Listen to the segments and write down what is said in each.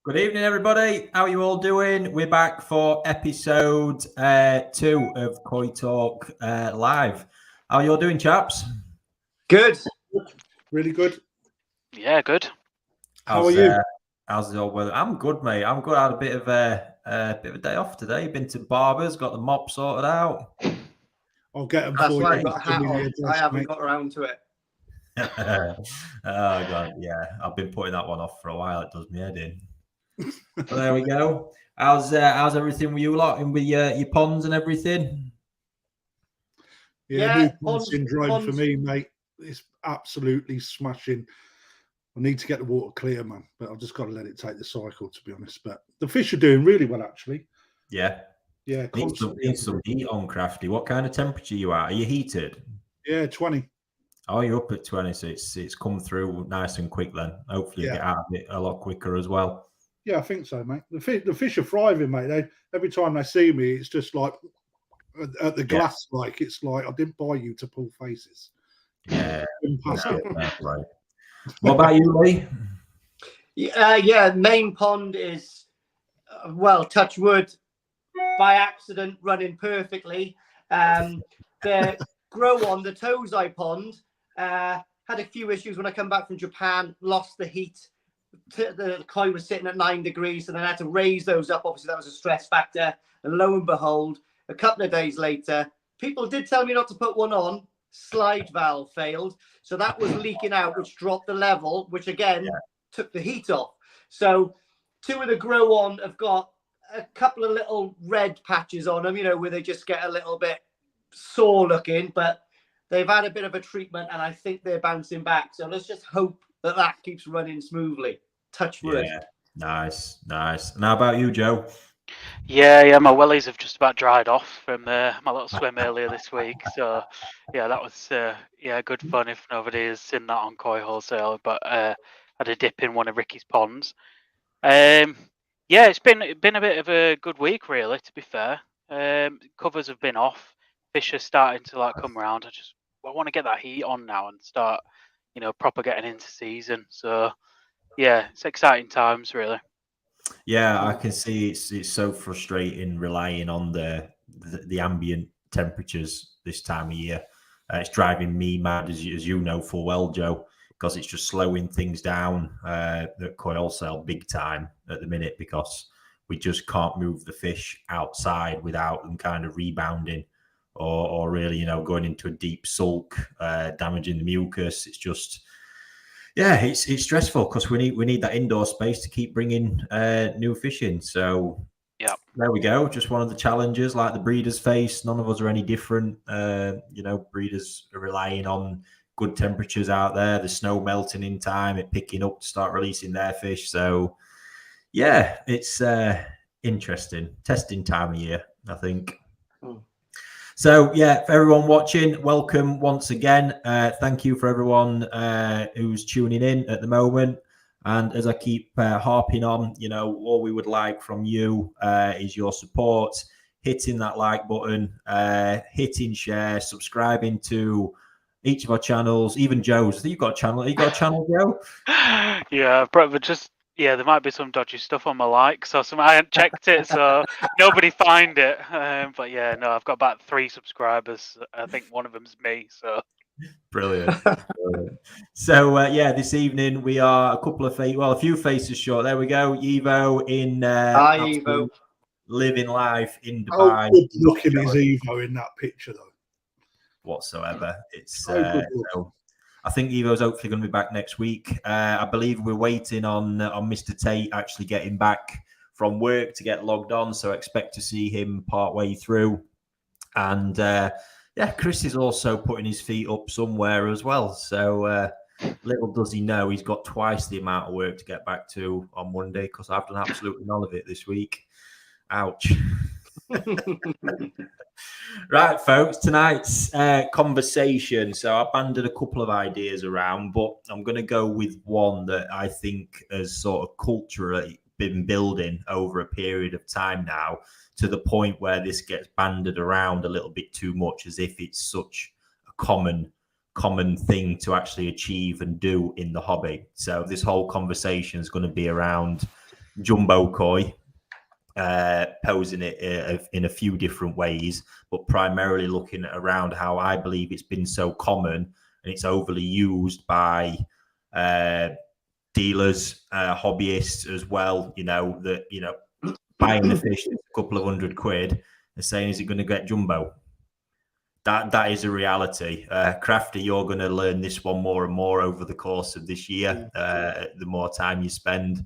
Good evening, everybody. How are you all doing? We're back for episode 2 of Koi Talk Live. How are you all doing, chaps? Good. Really good. Yeah, good. How are you? How's the old weather? I'm good, mate. I'm good. I had a bit of a day off today. Been to barbers, got the mop sorted out. I'll get them That's for why you. I've got a hat on. I haven't got around to it. Oh god, yeah. I've been putting that one off for a while. It does me head in. But there we go. How's everything with you lot and with your ponds and everything? Yeah, new pond syndrome for me, mate. It's absolutely smashing. I need to get the water clear, man, but I've just got to let it take the cycle, to be honest. But the fish are doing really well, actually. Yeah. Yeah, Need some heat on, Krafty. What kind of temperature you at? Are you heated? Yeah, 20. Oh, you're up at 20, so it's come through nice and quick then. Hopefully you get out of it a lot quicker as well. Yeah, I think so, mate. The fish are thriving, mate. Every time they see me, it's just like at the glass, like it's like I didn't buy you to pull faces. Yeah. Right. What about you, Lee? Yeah, main pond is, touch wood, by accident running perfectly. The grow on the Tozai pond had a few issues when I come back from Japan, lost the heat. The koi was sitting at 9 degrees, so then I had to raise those up. Obviously, that was a stress factor. And lo and behold, a couple of days later, people did tell me not to put one on. Slide valve failed. So that was leaking out, which dropped the level, which again took the heat off. So 2 of the grow on have got a couple of little red patches on them, where they just get a little bit sore looking, but they've had a bit of a treatment and I think they're bouncing back. So let's just hope that keeps running smoothly. Touch wood. Yeah, nice. And how about you, Joe? Yeah, my wellies have just about dried off from my little swim earlier this week. So, yeah, that was good fun if nobody has seen that on Koi Wholesale. But I had a dip in one of Ricky's ponds. It's been a bit of a good week, really, to be fair. Covers have been off. Fish are starting to come around. I want to get that heat on now and start, proper getting into season. So, yeah, it's exciting times, really. Yeah, I can see it's so frustrating relying on the ambient temperatures this time of year. It's driving me mad, as you know full well, Joe, because it's just slowing things down at Koi Wholesale big time at the minute because we just can't move the fish outside without them kind of rebounding or really, going into a deep sulk, damaging the mucus. It's just... Yeah, it's stressful because we need that indoor space to keep bringing new fish in. So there we go. Just one of the challenges, like the breeders face. None of us are any different. Breeders are relying on good temperatures out there, the snow melting in time, it picking up to start releasing their fish. So yeah, it's interesting testing time of year, I think. So, for everyone watching, welcome once again. Thank you for everyone who's tuning in at the moment. And as I keep harping on, all we would like from you is your support, hitting that like button, hitting share, subscribing to each of our channels, even Joe's. I think you've got a channel. Have you got a channel, Joe? Yeah, but just... Yeah, there might be some dodgy stuff on my likes or something. I hadn't checked it, so nobody find it. But yeah, no, I've got about 3 subscribers. I think one of them's me. So brilliant. So this evening we are a few faces short. There we go. Evo in Hi, Evo. Living life in Dubai. How good looking is Evo in that picture, though? Whatsoever. It's so I think Evo's hopefully going to be back next week. I believe we're waiting on Mr. Tait actually getting back from work to get logged on, so expect to see him part way through. And Chris is also putting his feet up somewhere as well. So little does he know he's got twice the amount of work to get back to on Monday because I've done absolutely none of it this week. Ouch. Right, folks, tonight's conversation. So I banded a couple of ideas around, but I'm going to go with one that I think has sort of culturally been building over a period of time now to the point where this gets banded around a little bit too much as if it's such a common thing to actually achieve and do in the hobby. So this whole conversation is going to be around jumbo koi, posing it in a few different ways, but primarily looking at around how I believe it's been so common and it's overly used by dealers, hobbyists as well. Buying the fish a couple of £100 and saying, is it going to get jumbo? That is a reality. Krafty, you're going to learn this one more and more over the course of this year, the more time you spend.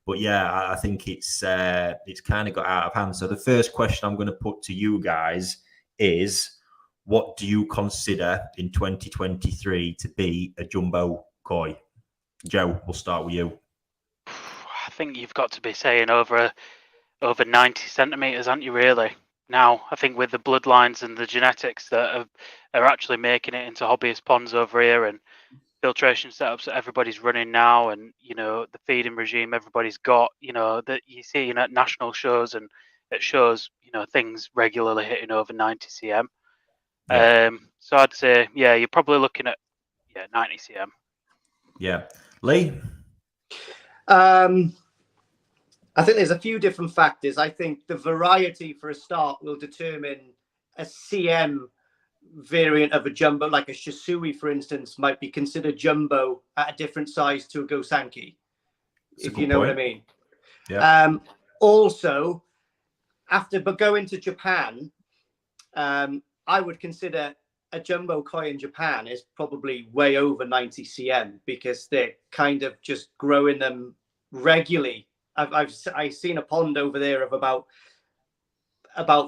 But yeah, I think it's kind of got out of hand. So the first question I'm going to put to you guys is, what do you consider in 2023 to be a jumbo koi? Joe, we'll start with you. I think you've got to be saying over 90 centimeters, aren't you? Really? Now, I think with the bloodlines and the genetics that are actually making it into hobbyist ponds over here, and filtration setups that everybody's running now, and the feeding regime everybody's got, that you see at national shows and at shows, things regularly hitting over 90 cm. Yeah. So I'd say, yeah, you're probably looking at 90 cm. Yeah. Lee? I think there's a few different factors. I think the variety for a start will determine a CM variant of a jumbo, like a Shisui, for instance, might be considered jumbo at a different size to a Gosanki, if you know what I mean. Yeah. Also, after going to Japan, I would consider a jumbo koi in Japan is probably way over 90 cm because they're kind of just growing them regularly. I've seen a pond over there of about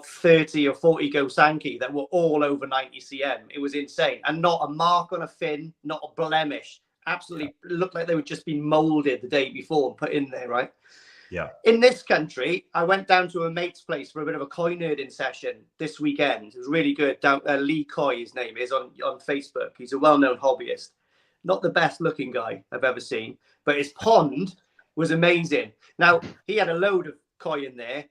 30 or 40 Gosanki that were all over 90 cm. It was insane. And not a mark on a fin, not a blemish. Absolutely looked like they were just being molded the day before and put in there, right? Yeah. In this country, I went down to a mate's place for a bit of a koi nerding session this weekend. It was really good. Lee Koi, his name is, on Facebook. He's a well-known hobbyist. Not the best looking guy I've ever seen, but his pond was amazing. Now, he had a load of koi in there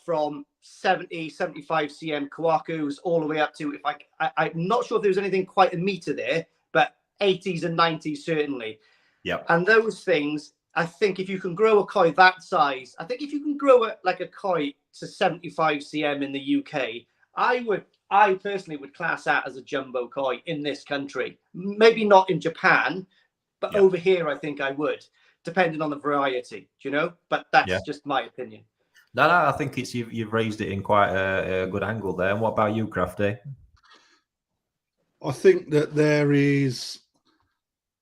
from 70, 75 cm Kawakus all the way up to, I'm not sure if there was anything quite a meter there, but 80s and 90s certainly. Yeah. And those things, I think if you can grow a koi that size, I think if you can grow a koi to 75 cm in the UK, I personally would class that as a jumbo koi in this country. Maybe not in Japan, but over here, I think I would, depending on the variety, but that's just my opinion. No, I think you've raised it in quite a good angle there. And what about you, Krafty? I think that there is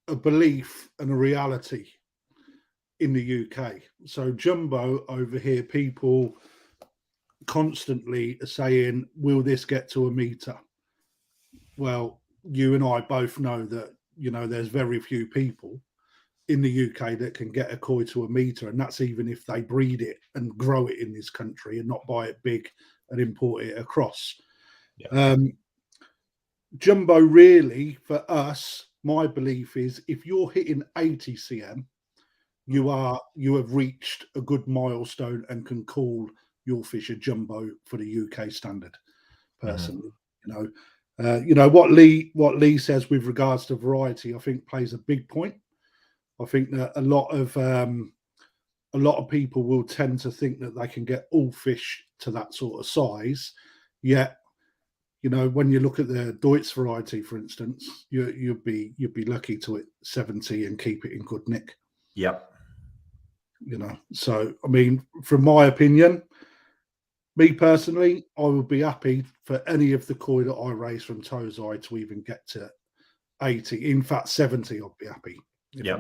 a belief and a reality in the UK. So jumbo over here, people constantly are saying, will this get to a meter? Well, you and I both know that, there's very few people in the UK that can get a koi to a meter, and that's even if they breed it and grow it in this country and not buy it big and import it across. Yeah. Jumbo, really, for us, my belief is if you're hitting 80 cm, you have reached a good milestone and can call your fish a jumbo for the UK standard. Personally, what Lee says with regards to variety, I think plays a big point. I think that a lot of people will tend to think that they can get all fish to that sort of size. Yet, when you look at the Deutz variety, for instance, you'd be lucky to hit 70 and keep it in good nick. Yep. So I mean, from my opinion, me personally, I would be happy for any of the koi that I raise from Tozai to even get to 80. In fact, 70, I'd be happy. Yeah.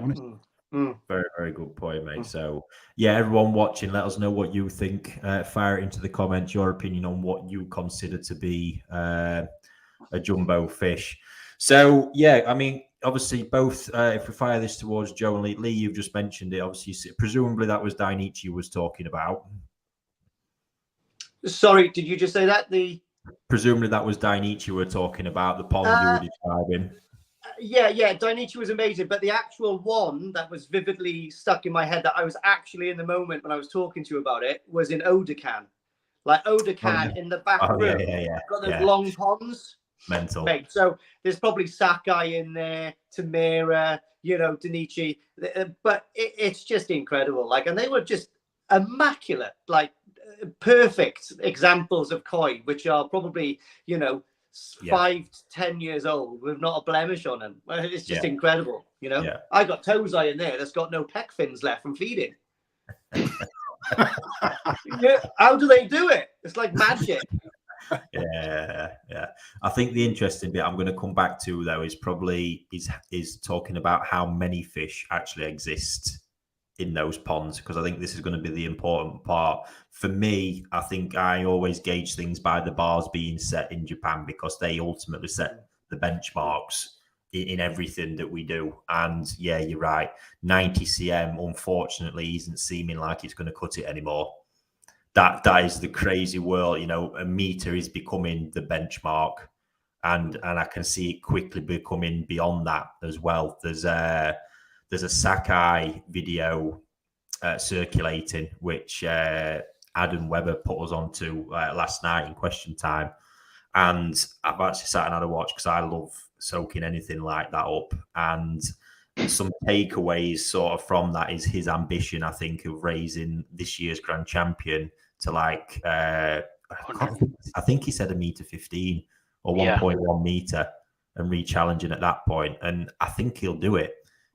Very, very good point, mate. So, yeah, everyone watching, let us know what you think. Fire it into the comments, your opinion on what you consider to be a jumbo fish. So, yeah, I mean, obviously, both, if we fire this towards Joe and Lee, you've just mentioned it. Obviously, presumably that was Dainichi was talking about. Sorry, did you just say that? Presumably that was Dainichi we're talking about, the pond you were describing. Yeah, Dainichi was amazing, but the actual one that was vividly stuck in my head that I was actually in the moment when I was talking to you about it was in Odakan. Like Odakan in the back room. Yeah. Got those long ponds. Mental. Mate, so there's probably Sakai in there, Tamira, Danichi, but it's just incredible. Like, and they were just immaculate, like perfect examples of koi, which are probably 5 to 10 years old with not a blemish on them. It's just incredible. I got Tozai in there that's got no pec fins left from feeding. How do they do it? It's like magic. Yeah. I think the interesting bit I'm going to come back to though is probably is talking about how many fish actually exist in those ponds, because I think this is going to be the important part. For me, I think I always gauge things by the bars being set in Japan, because they ultimately set the benchmarks in everything that we do. And yeah, you're right. 90 cm, unfortunately, isn't seeming like it's going to cut it anymore. That is the crazy world. A meter is becoming the benchmark, and I can see it quickly becoming beyond that as well. There's a Sakai video circulating, which Adam Webber put us onto last night in question time, and I've actually sat and had a watch because I love soaking anything like that up. And some takeaways sort of from that is his ambition, I think, of raising this year's grand champion to like I think he said 1.15 m or 1.1 meter, and re-challenging at that point. And I think he'll do it.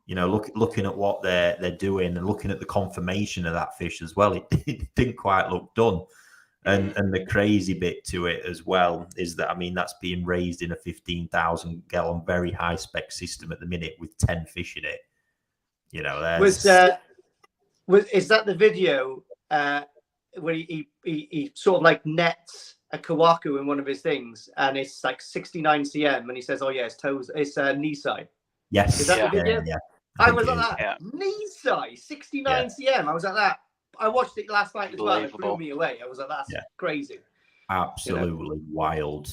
Looking at what they're doing and looking at the conformation of that fish as well, it didn't quite look done. And the crazy bit to it as well is that, that's being raised in a 15,000 gallon, very high spec system at the minute with 10 fish in it. Is that the video where he sort of like nets a kawaku in one of his things, and it's like 69 cm, and he says, "Oh yeah, it's Nisai." Yes. Is that the video? Yeah. I was like that. Yeah. Nisai, 69 cm. I was like that. I watched it last night as well. It blew me away. I was like, that's crazy. Absolutely wild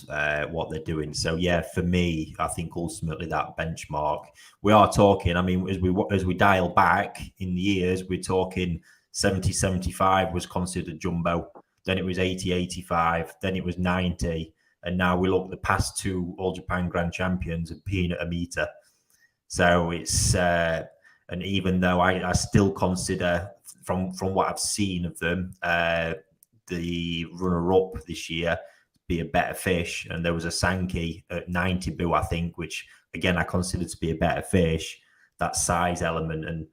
what they're doing. So yeah, for me, I think ultimately that benchmark, we are talking, as we dial back in the years, we're talking 70, 75 was considered jumbo. Then it was 80, 85. Then it was 90. And now we look at the past two All Japan Grand Champions of being at a meter. So it's, and even though I still consider from what I've seen of them, the runner-up this year be a better fish, and there was a Sankey at 90 boo, I think, which again I consider to be a better fish. That size element, and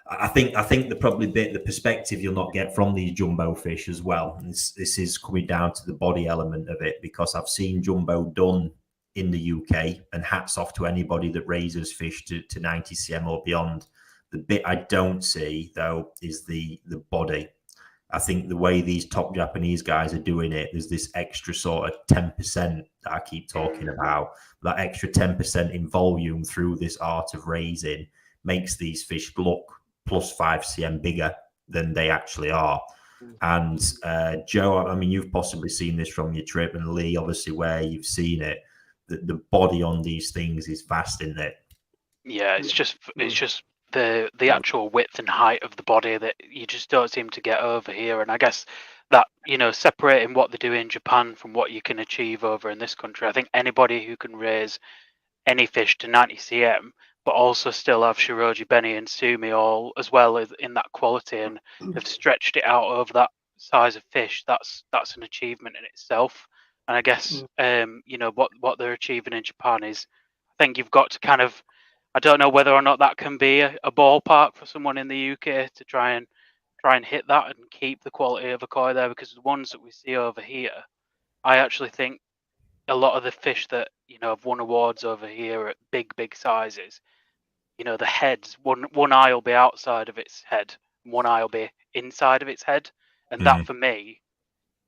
I think the perspective you'll not get from these jumbo fish as well. This is coming down to the body element of it, because I've seen jumbo done in the UK, and hats off to anybody that raises fish to 90 cm or beyond. The bit I don't see though is the body. I think the way these top Japanese guys are doing it, there's this extra sort of 10% that I keep talking about. That extra 10% in volume through this art of raising makes these fish look plus 5 cm bigger than they actually are. And Joe, you've possibly seen this from your trip, and Lee, obviously, where you've seen it, the body on these things is vast, isn't it? Yeah, it's just the actual width and height of the body that you just don't seem to get over here. And I guess that, separating what they do in Japan from what you can achieve over in this country, I think anybody who can raise any fish to 90 cm, but also still have Shiroji, Benny and Sumi all as well as in that quality, and have stretched it out over that size of fish, that's an achievement in itself. And I guess, what they're achieving in Japan is, I think you've got to kind of, I don't know whether or not that can be a ballpark for someone in the UK to try and hit that and keep the quality of a koi there, because the ones that we see over here, I actually think a lot of the fish that have won awards over here at big sizes, the heads, one eye will be outside of its head, and one eye will be inside of its head, and that for me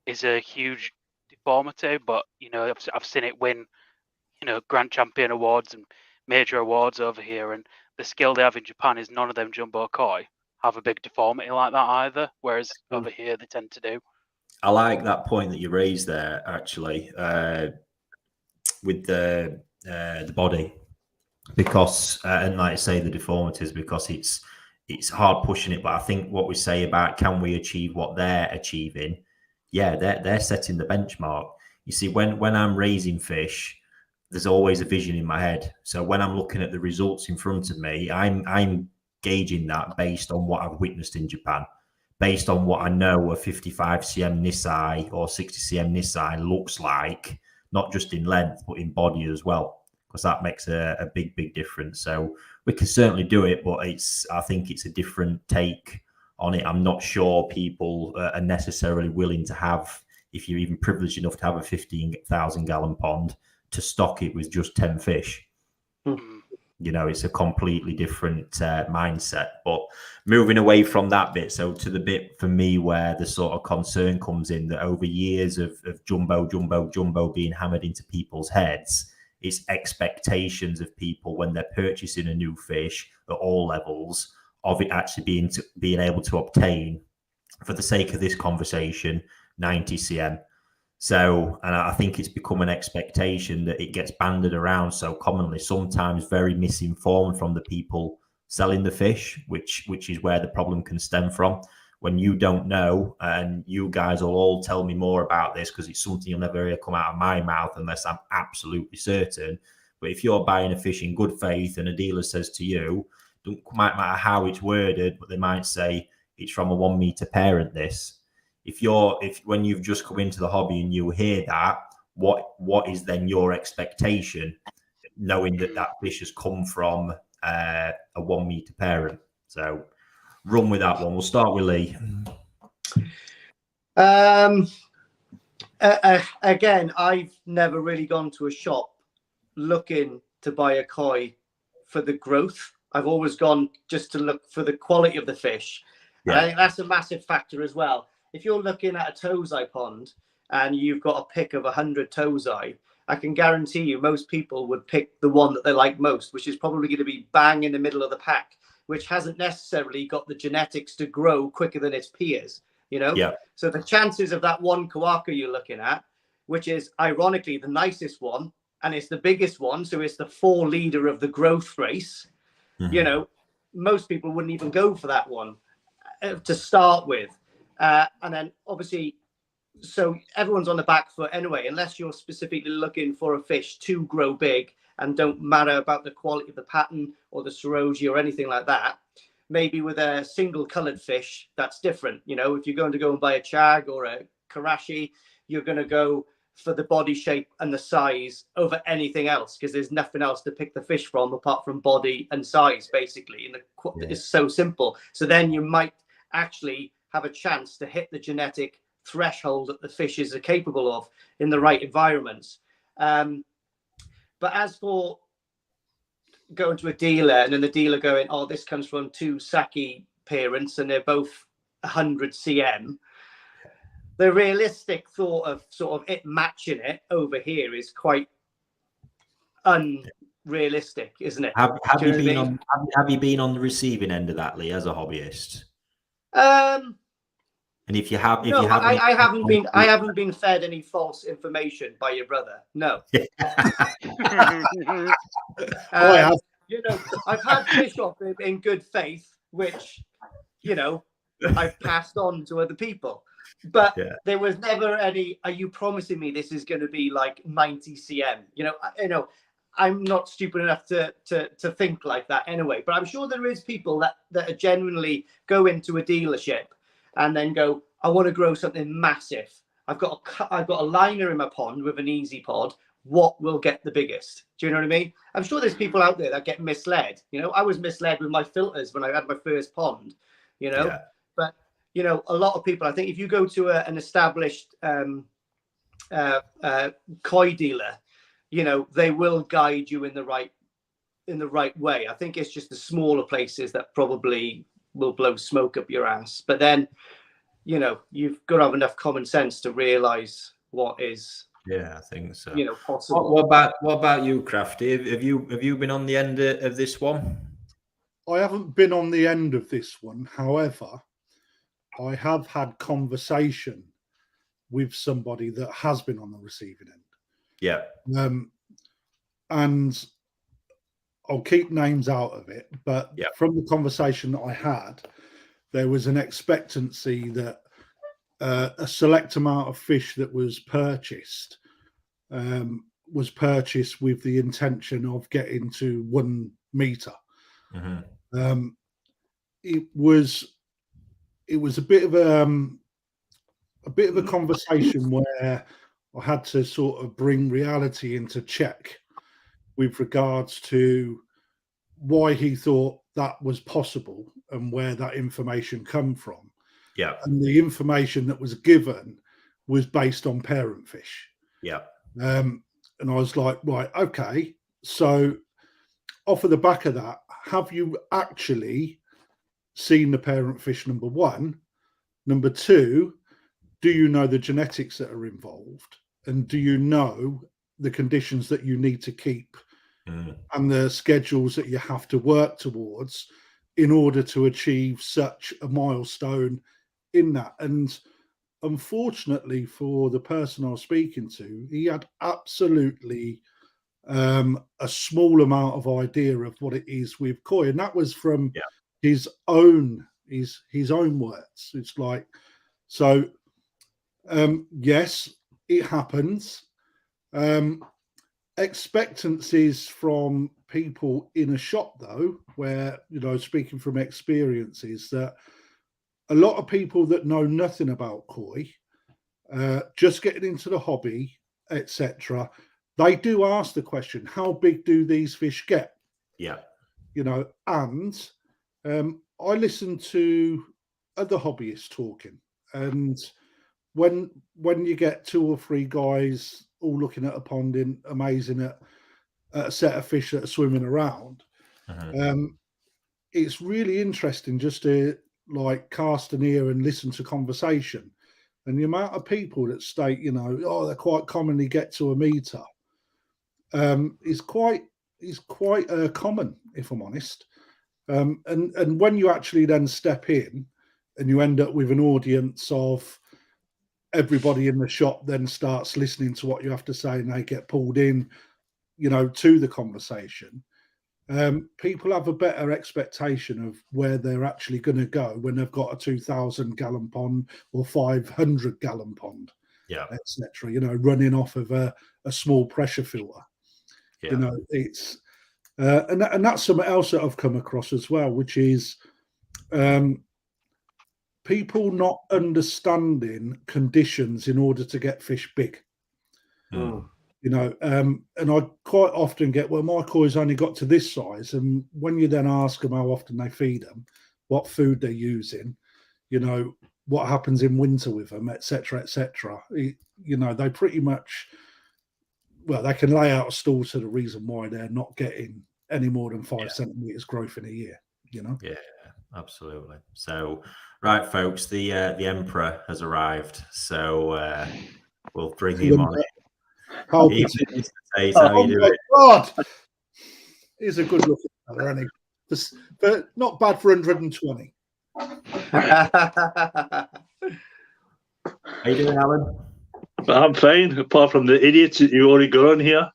is a huge deformity. But I've seen it win grand champion awards and major awards over here, and the skill they have in Japan is none of them jumbo koi have a big deformity like that either, whereas over here they tend to do. I like that point that you raised there, actually, with the body, because and like I say, the deformities, because it's hard pushing it. But I think what we say about can we achieve what they're achieving, they're setting the benchmark. You see, when I'm raising fish, there's always a vision in my head. So when I'm looking at the results in front of me, I'm gauging that based on what I've witnessed in Japan, based on what I know a 55 cm Nisai or 60 cm Nisai looks like, not just in length, but in body as well, because that makes a big difference. So we can certainly do it, but I think it's a different take on it. I'm not sure people are necessarily willing to have, if you're even privileged enough to have a 15,000 gallon pond, to stock it with just 10 fish. You know, it's a completely different mindset. But moving away from that bit, so to the bit for me where the sort of concern comes in, that over years of jumbo being hammered into people's heads, it's expectations of people when they're purchasing a new fish at all levels of it actually being able to obtain, for the sake of this conversation, 90 cm. So, and I think it's become an expectation that it gets banded around so commonly, sometimes very misinformed from the people selling the fish, which is where the problem can stem from. When you don't know, and you guys will all tell me more about this because it's something you'll never hear come out of my mouth unless I'm absolutely certain. But if you're buying a fish in good faith and a dealer says to you, don't might matter how it's worded, but they might say it's from a 1 meter parent, this. If when you've just come into the hobby and you hear that, what is then your expectation, knowing that fish has come from a 1 meter parent? So run with that one. We'll start with Lee. Again, I've never really gone to a shop looking to buy a koi for the growth. I've always gone just to look for the quality of the fish. Yeah. And I think that's a massive factor as well. If you're looking at a tozai pond and you've got a pick of 100 tozai, I can guarantee you most people would pick the one that they like most, which is probably going to be bang in the middle of the pack, which hasn't necessarily got the genetics to grow quicker than its peers, you know? Yeah. So the chances of that one kawaka you're looking at, which is ironically the nicest one, and it's the biggest one, so it's the 4 leader of the growth race, you know, most people wouldn't even go for that one to start with. And then obviously, so everyone's on the back foot anyway, unless you're specifically looking for a fish to grow big and don't matter about the quality of the pattern or the seroji or anything like that. Maybe with a single colored fish, that's different. You know, if you're going to go and buy a chag or a karashi, you're going to go for the body shape and the size over anything else, because there's nothing else to pick the fish from apart from body and size, basically. And it's so simple. So then you might actually have a chance to hit the genetic threshold that the fishes are capable of in the right environments. But as for going to a dealer and then the dealer going, oh, this comes from 2 Saki parents and they're both 100 cm, the realistic thought of sort of it matching it over here is quite unrealistic, isn't it? Have you been on the receiving end of that, Lee, as a hobbyist? And if you have, I haven't been fed any false information by your brother. No. You know, I've had fish off in good faith, which, you know, I've passed on to other people. But there was never any, are you promising me this is going to be like 90 cm? You know, I'm not stupid enough to think like that anyway. But I'm sure there is people that genuinely go into a dealership and then go, I want to grow something massive. I've got a liner in my pond with an easy pod. What will get the biggest? Do you know what I mean? I'm sure there's people out there that get misled. You know, I was misled with my filters when I had my first pond, you know, but you know, a lot of people, I think if you go to an established koi dealer, you know, they will guide you in the right way. I think it's just the smaller places that probably will blow smoke up your ass. But then, you know, you've got to have enough common sense to realize what is, I think so, you know, possible. What about you, Krafty? Have you been on the end of this one? I haven't been on the end of this one. However, I have had conversation with somebody that has been on the receiving end. Yeah. And I'll keep names out of it, but from the conversation that I had, there was an expectancy that a select amount of fish that was purchased was purchased with the intention of getting to 1 meter. Mm-hmm. It was a bit of a conversation where I had to sort of bring reality into check with regards to why he thought that was possible and where that information come from. Yeah. And the information that was given was based on parent fish. Yeah. And I was like, right, okay. So off of the back of that, have you actually seen the parent fish, number one? Number two, do you know the genetics that are involved? And do you know the conditions that you need to keep and the schedules that you have to work towards in order to achieve such a milestone in that? And unfortunately for the person I was speaking to, he had absolutely a small amount of idea of what it is with koi, and that was from his own words. It's like, so yes, it happens. Expectancies from people in a shop, though, where, you know, speaking from experiences, that a lot of people that know nothing about koi, just getting into the hobby, etc., they do ask the question, how big do these fish get? Yeah. You know, and I listen to other hobbyists talking, and when you get 2 or 3 guys all looking at a pond in amazing at a set of fish that are swimming around, it's really interesting just to like cast an ear and listen to conversation. And the amount of people that state, you know, oh, they quite commonly get to a meter, is quite common, if I'm honest. And when you actually then step in and you end up with an audience of everybody in the shop then starts listening to what you have to say and they get pulled in, you know, to the conversation, people have a better expectation of where they're actually going to go when they've got a 2,000 gallon pond or 500 gallon pond, etc., you know, running off of a small pressure filter. You know, it's and that's something else that I've come across as well, which is people not understanding conditions in order to get fish big. You know, and I quite often get, well, my koi's only got to this size, and when you then ask them how often they feed them, what food they're using, you know, what happens in winter with them, etc., etc., you know, they pretty much, well, they can lay out a stool to the reason why they're not getting any more than 5 centimeters growth in a year, you know? Yeah, absolutely. So, right, folks, the Emperor has arrived. So we'll bring him on. Oh, Mr. Tait, how you doing? God! He's a good looking fella, isn't he? But not bad for 120. How you doing, Alan? I'm fine, apart from the idiots that you already got on here.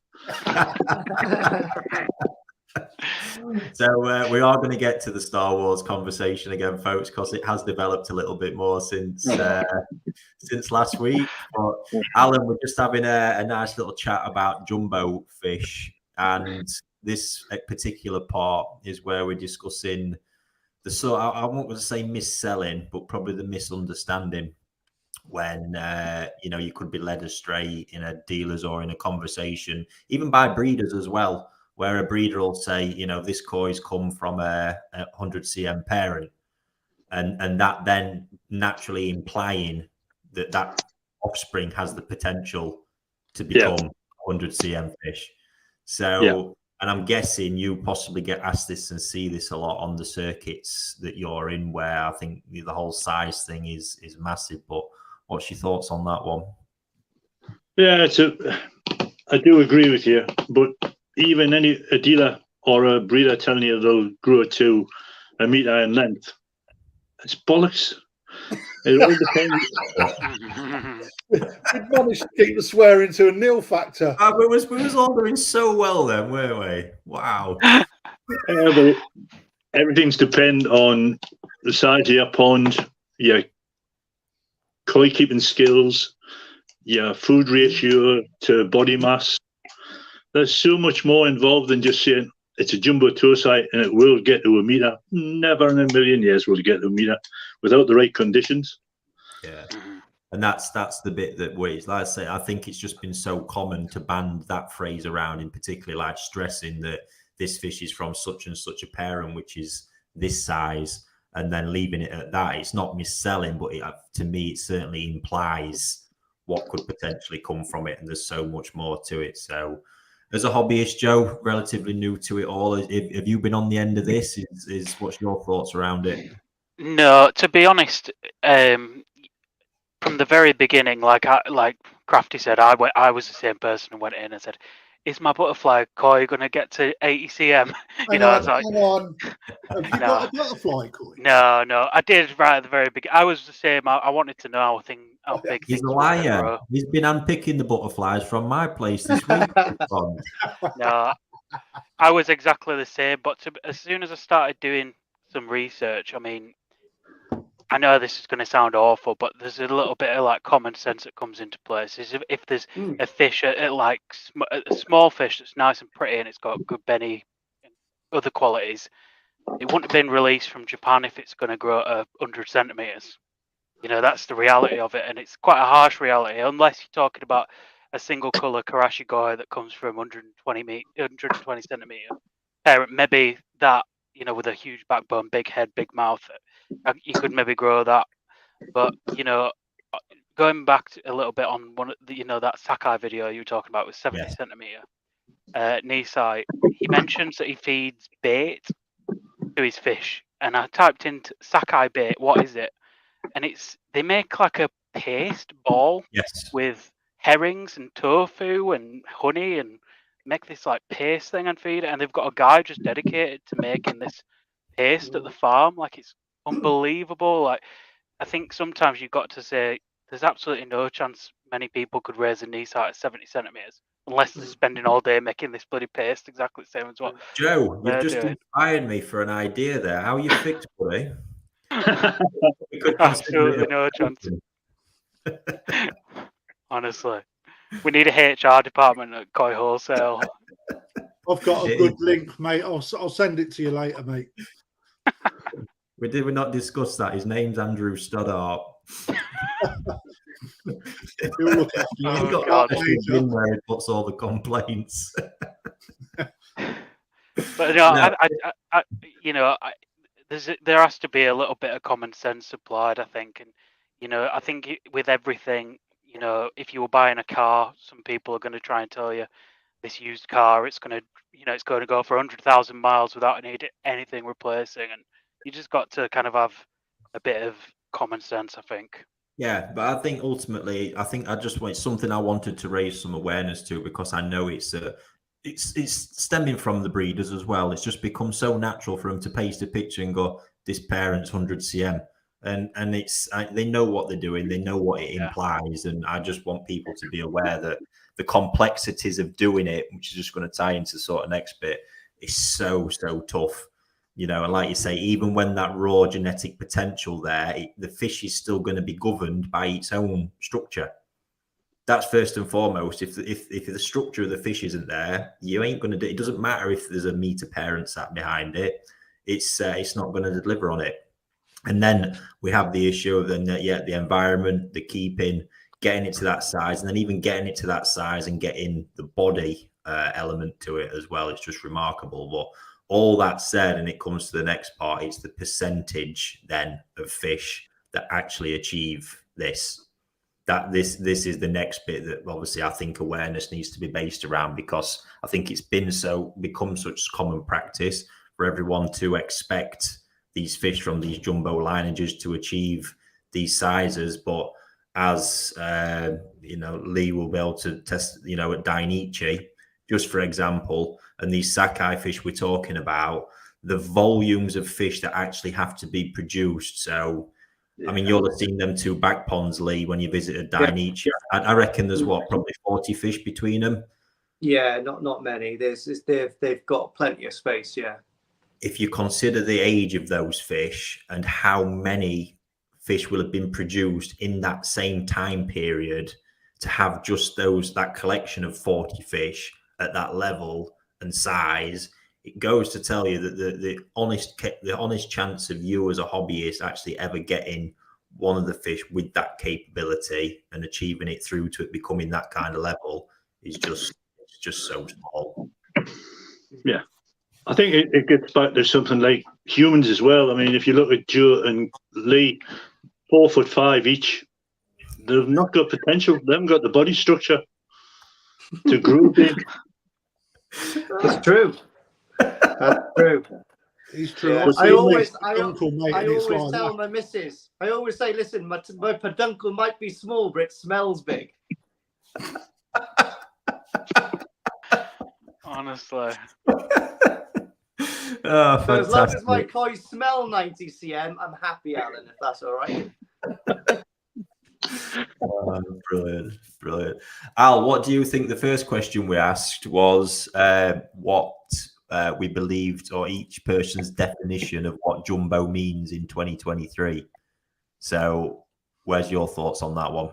So we are going to get to the Star Wars conversation again, folks, because it has developed a little bit more since last week. But Alan, we're just having a nice little chat about jumbo fish, and this particular part is where we're discussing the I won't want to say mis-selling, but probably the misunderstanding when you know, you could be led astray in a dealer's or in a conversation, even by breeders as well, where a breeder will say, you know, this koi's come from a 100 cm parent, and that then naturally implying that offspring has the potential to become 100 cm fish. So, and I'm guessing you possibly get asked this and see this a lot on the circuits that you're in, where I think the whole size thing is massive. But what's your thoughts on that one? Yeah, I do agree with you, but even a dealer or a breeder telling you they'll grow to a meter in length, it's bollocks. It all depends. We managed to keep the swearing to a nil factor. We was all doing so well then, weren't we? Wow. But everything's depend on the size of your pond, your koi keeping skills, your food ratio to body mass, There's so much more involved than just saying it's a jumbo tow site and it will get to a meter. Never in a million years will it get to a meter without the right conditions. Yeah. And that's the bit that worries. Like I say, I think it's just been so common to band that phrase around, in particular, like stressing that this fish is from such and such a parent, which is this size, and then leaving it at that. It's not mis-selling, but to me, it certainly implies what could potentially come from it, and there's so much more to it. So, as a hobbyist, Joe, relatively new to it all, have you been on the end of this? What's your thoughts around it? No, to be honest, from the very beginning, like Krafty said, I was the same person who went in and said, "Is my butterfly koi going to get to 80 cm?" I was like, hang on. Have you got a butterfly koi? No, I did right at the very beginning. I was the same. I wanted to know how big He's things a were liar. gonna grow. He's been unpicking the butterflies from my place this week. No, I was exactly the same. But as soon as I started doing some research, I mean, I know this is going to sound awful, but there's a little bit of like common sense that comes into place. Is if there's a fish, like a small fish that's nice and pretty and it's got good benny and other qualities, it wouldn't have been released from Japan if it's going to grow at 100 centimeters. That's the reality of it, and it's quite a harsh reality. Unless you're talking about a single color Karashi Goi that comes from 120 centimeter parent, maybe that, with a huge backbone, big head, big mouth, you could maybe grow that. But going back a little bit on one of the, that Sakai video you were talking about with 70 centimeter knee site, he mentions that he feeds bait to his fish, and I typed into Sakai bait, what is it? And they make like a paste ball with herrings and tofu and honey, and make this like paste thing and feed it. And they've got a guy just dedicated to making this paste at the farm. Like, it's unbelievable. Like, I think sometimes you've got to say there's absolutely no chance many people could raise a knee site at 70 centimeters unless they're spending all day making this bloody paste exactly the same as what Joe, you've just inspired me for an idea there. How are you fixed, buddy? Absolutely no chance. Honestly, we need a HR department at Koi Wholesale. I've got a good link, mate. I'll send it to you later, mate. We not discuss that? His name's Andrew Stoddart. He'll look after you. He's got that bin where he puts all the complaints. But no. There has to be a little bit of common sense applied, I think. And, I think with everything, if you were buying a car, some people are going to try and tell you this used car, it's going to go for 100,000 miles without anything replacing. And you just got to kind of have a bit of common sense, I think. Yeah, but I think ultimately, it's something I wanted to raise some awareness to, because I know it's stemming from the breeders as well. It's just become so natural for them to paste a picture and go, this parent's 100 cm, and they know what they're doing, they know what it implies, and I just want people to be aware that the complexities of doing it, which is just going to tie into sort of next bit, is so tough. And like you say, even when that raw genetic potential there, the fish is still going to be governed by its own structure. That's first and foremost. If the structure of the fish isn't there, you ain't going to do it. It doesn't matter if there's a meter parent sat behind it. It's not going to deliver on it. And then we have the issue of the environment, the keeping, getting it to that size, and then even getting it to that size and getting the body element to it as well. It's just remarkable. But all that said, and it comes to the next part, it's the percentage then of fish that actually achieve this. That this is the next bit that obviously I think awareness needs to be based around, because I think it's become such common practice for everyone to expect these fish from these jumbo lineages to achieve these sizes. But as Lee will be able to test, at Dainichi, just for example, and these Sakai fish we're talking about, the volumes of fish that actually have to be produced. So, I mean, you'll have seen them two back ponds, Lee, when you visited Dainichi. I reckon there's probably 40 fish between them. Yeah, not many. They've got plenty of space. Yeah. If you consider the age of those fish and how many fish will have been produced in that same time period, to have just that collection of 40 fish, at that level and size, it goes to tell you that the honest chance of you as a hobbyist actually ever getting one of the fish with that capability and achieving it through to it becoming that kind of level is just so small. Yeah. I think it gets back to something like humans as well. I mean, if you look at Joe and Lee, 4'5" each, they've not got potential. They haven't got the body structure to grow big. It's true. That's true. He's true. Yeah. I always tell my missus, I always say, listen, my peduncle might be small, but it smells big. Honestly. Oh, so as long as my koi smell 90 cm, I'm happy, Alan, if that's all right. Brilliant. Al, what do you think? The first question we asked was what we believed, or each person's definition of what jumbo means in 2023. So where's your thoughts on that one?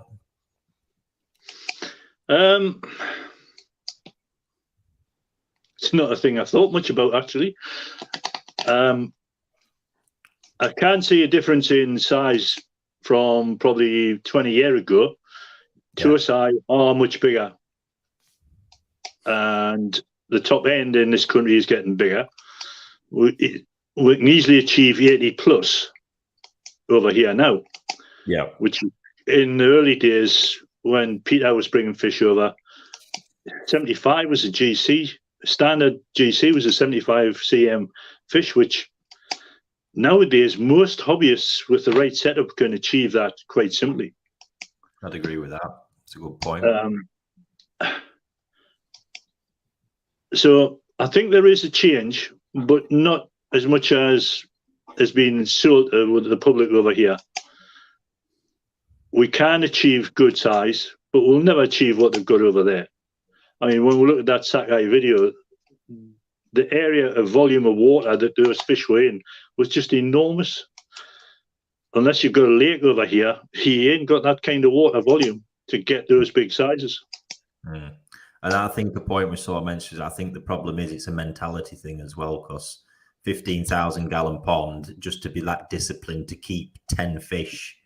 It's not a thing I've thought much about, actually. I can see a difference in size from probably 20 years ago to a size are much bigger. And the top end in this country is getting bigger. We can easily achieve 80 plus over here now. Yeah. Which in the early days when Peter was bringing fish over, 75 was a GC. Standard GC was a 75 cm fish, which nowadays most hobbyists with the right setup can achieve that quite simply. I'd agree with that. It's a good point. So I think there is a change, but not as much as has been sold with the public over here. We can achieve good size, but we'll never achieve what they've got over there. I mean, when we look at that Sakai video, the area of volume of water that those fish were in was just enormous. Unless you've got a lake over here, he ain't got that kind of water volume to get those big sizes. Mm. And I think the point we sort of mentioned, I think the problem is it's a mentality thing as well, because 15,000 gallon pond, just to be that disciplined to keep 10 fish.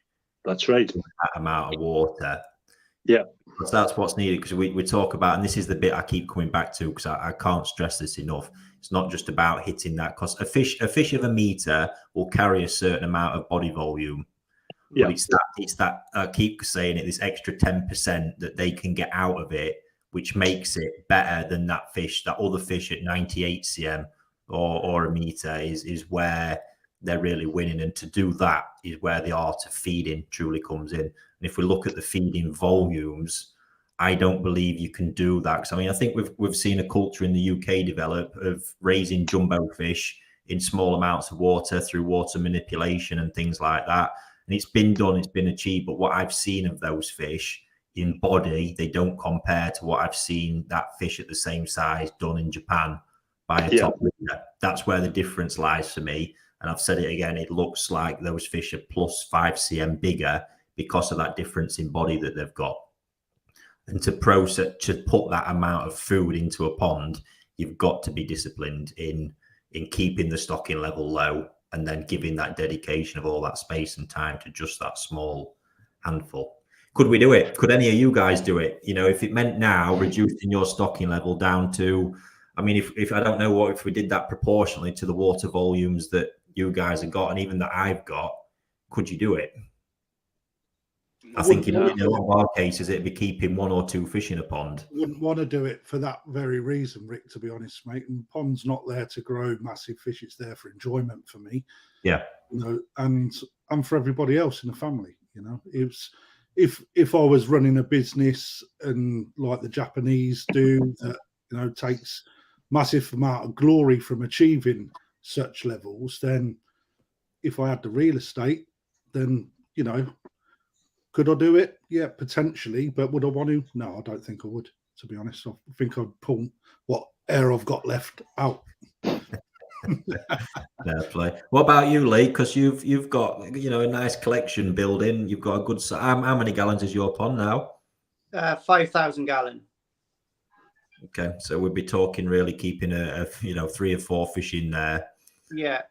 That's right. That amount of water. Yeah. So that's what's needed, because we talk about, and this is the bit I keep coming back to, because I can't stress this enough. It's not just about hitting that, because a fish of a meter will carry a certain amount of body volume. Yeah. But it's that I keep saying it, this extra 10% that they can get out of it, which makes it better than that other fish at 98 cm or a meter is where they're really winning. And to do that is where the art of feeding truly comes in. And if we look at the feeding volumes, I don't believe you can do that. Because I mean, I think we've seen a culture in the UK develop of raising jumbo fish in small amounts of water through water manipulation and things like that. And it's been done, it's been achieved. But what I've seen of those fish in body, they don't compare to what I've seen that fish at the same size done in Japan by a top leader. That's where the difference lies for me. And I've said it again, it looks like those fish are plus 5 cm bigger because of that difference in body that they've got. And to put that amount of food into a pond, you've got to be disciplined in keeping the stocking level low and then giving that dedication of all that space and time to just that small handful. Could we do it? Could any of you guys do it? You know, if it meant now reducing your stocking level down to, I mean, if I don't know if we did that proportionally to the water volumes that you guys have got and even that I've got, could you do it? I think in a lot of our cases, it'd be keeping 1 or 2 fish in a pond. Wouldn't want to do it for that very reason, Rick, to be honest, mate. And the pond's not there to grow massive fish. It's there for enjoyment for me. Yeah. You know, and for everybody else in the family, you know. It's if I was running a business and like the Japanese do that, you know, takes massive amount of glory from achieving such levels, then if I had the real estate, then, you know, could I do it? Yeah, potentially. But would I want to? No, I don't think I would, to be honest. I think I'd pull what air I've got left out. Fair play. What about you, Lee? Because you've got, you know, a nice collection building. You've got a good. How many gallons is your pond now? 5,000 gallon. Okay, so we'd be talking really keeping a 3 or 4 fish in there. Yeah,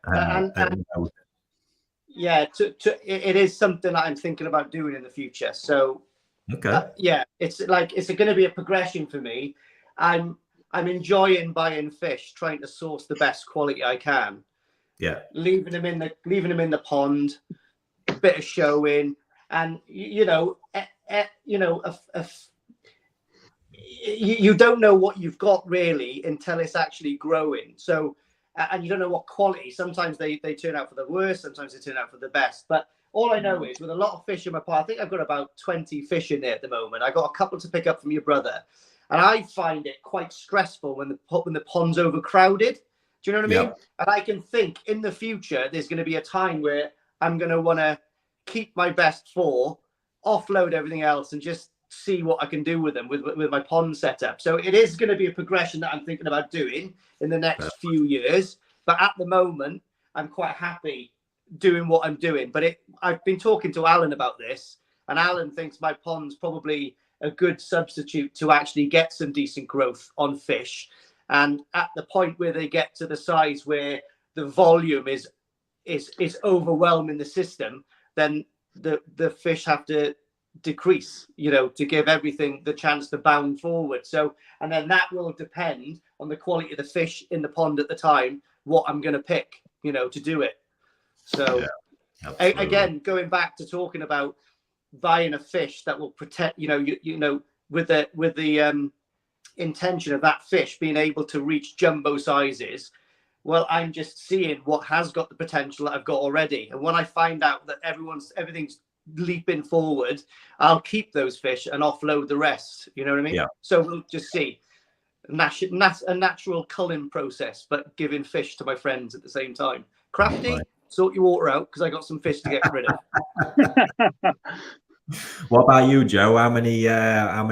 it is something that I'm thinking about doing in the future. So, okay, it's going to be a progression for me. I'm enjoying buying fish, trying to source the best quality I can. Yeah, leaving them in the pond, a bit of showing, and you don't know what you've got really until it's actually growing. So, and you don't know what quality. Sometimes they turn out for the worst, sometimes they turn out for the best. But all I know is with a lot of fish in my pond, I think I've got about 20 fish in there at the moment. I got a couple to pick up from your brother, and I find it quite stressful when the pond's overcrowded. Do you know what I mean? Yeah. And I can think in the future, there's going to be a time where I'm going to want to keep my best 4, offload everything else, and just see what I can do with them with my pond setup. So it is going to be a progression that I'm thinking about doing in the next few years. But at the moment, I'm quite happy doing what I'm doing. But I've been talking to Allan about this, and Allan thinks my pond's probably a good substitute to actually get some decent growth on fish. And at the point where they get to the size where the volume is overwhelming the system, then the fish have to decrease, to give everything the chance to bound forward. So, and then that will depend on the quality of the fish in the pond at the time, what I'm going to pick, to do it. So, again, going back to talking about buying a fish that will protect, with the intention of that fish being able to reach jumbo sizes. Well, I'm just seeing what has got the potential that I've got already, and when I find out that everything's leaping forward, I'll keep those fish and offload the rest. You know what I mean? Yeah. So we'll just see a natural culling process, but giving fish to my friends at the same time. Krafty, sort your water out because I got some fish to get rid of. What about you, Joe? How many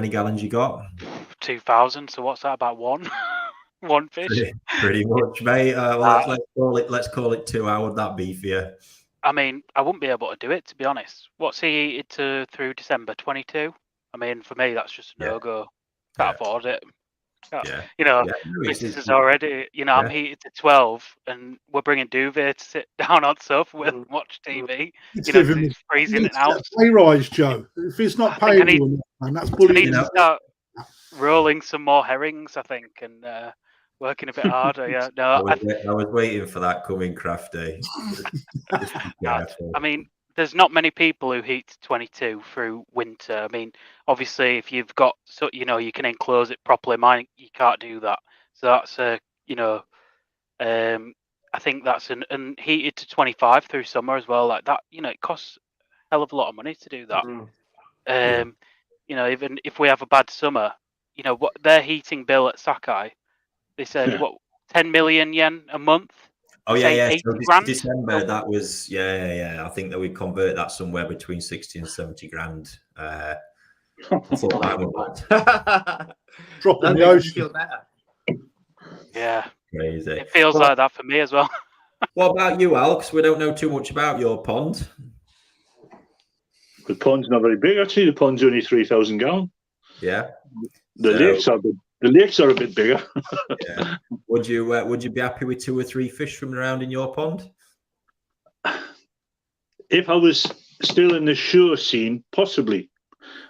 gallons you got? 2,000. So what's that, about one fish? Pretty much, mate. Let's call it 2. How would that be for you? I mean, I wouldn't be able to do it, to be honest. What's he heated through December 22? I mean, for me, that's just a no-go. Can't afford it. This is already, I'm heated to 12, and we're bringing duvet to sit down on sofa with and watch TV. It's freezing in the house. Pay rise, Joe. If it's not paying you, man, that's bullying. I need to start rolling some more herrings, I think, and working a bit harder. Yeah, no, I was waiting for that coming, Krafty. I mean, there's not many people who heat 22 through winter. I mean, obviously, if you've got you can enclose it properly. Mine, you can't do that. So that's I think that's and heated to 25 through summer as well. Like that, it costs a hell of a lot of money to do that. Even if we have a bad summer, what their heating bill at Sakai, they said 10 million yen a month. Oh yeah. So grand. December, that was I think that we convert that somewhere between 60 and 70 grand. I thought that would drop in the ocean. Feel better. Yeah, crazy. It feels like that for me as well. What about you, Alex? We don't know too much about your pond. The pond's not very big, actually. The pond's only 3,000 gallon. Yeah. The lakes are a bit bigger. Yeah. Would you be happy with 2 or 3 fish swimming around in your pond? If I was still in the shore scene, possibly.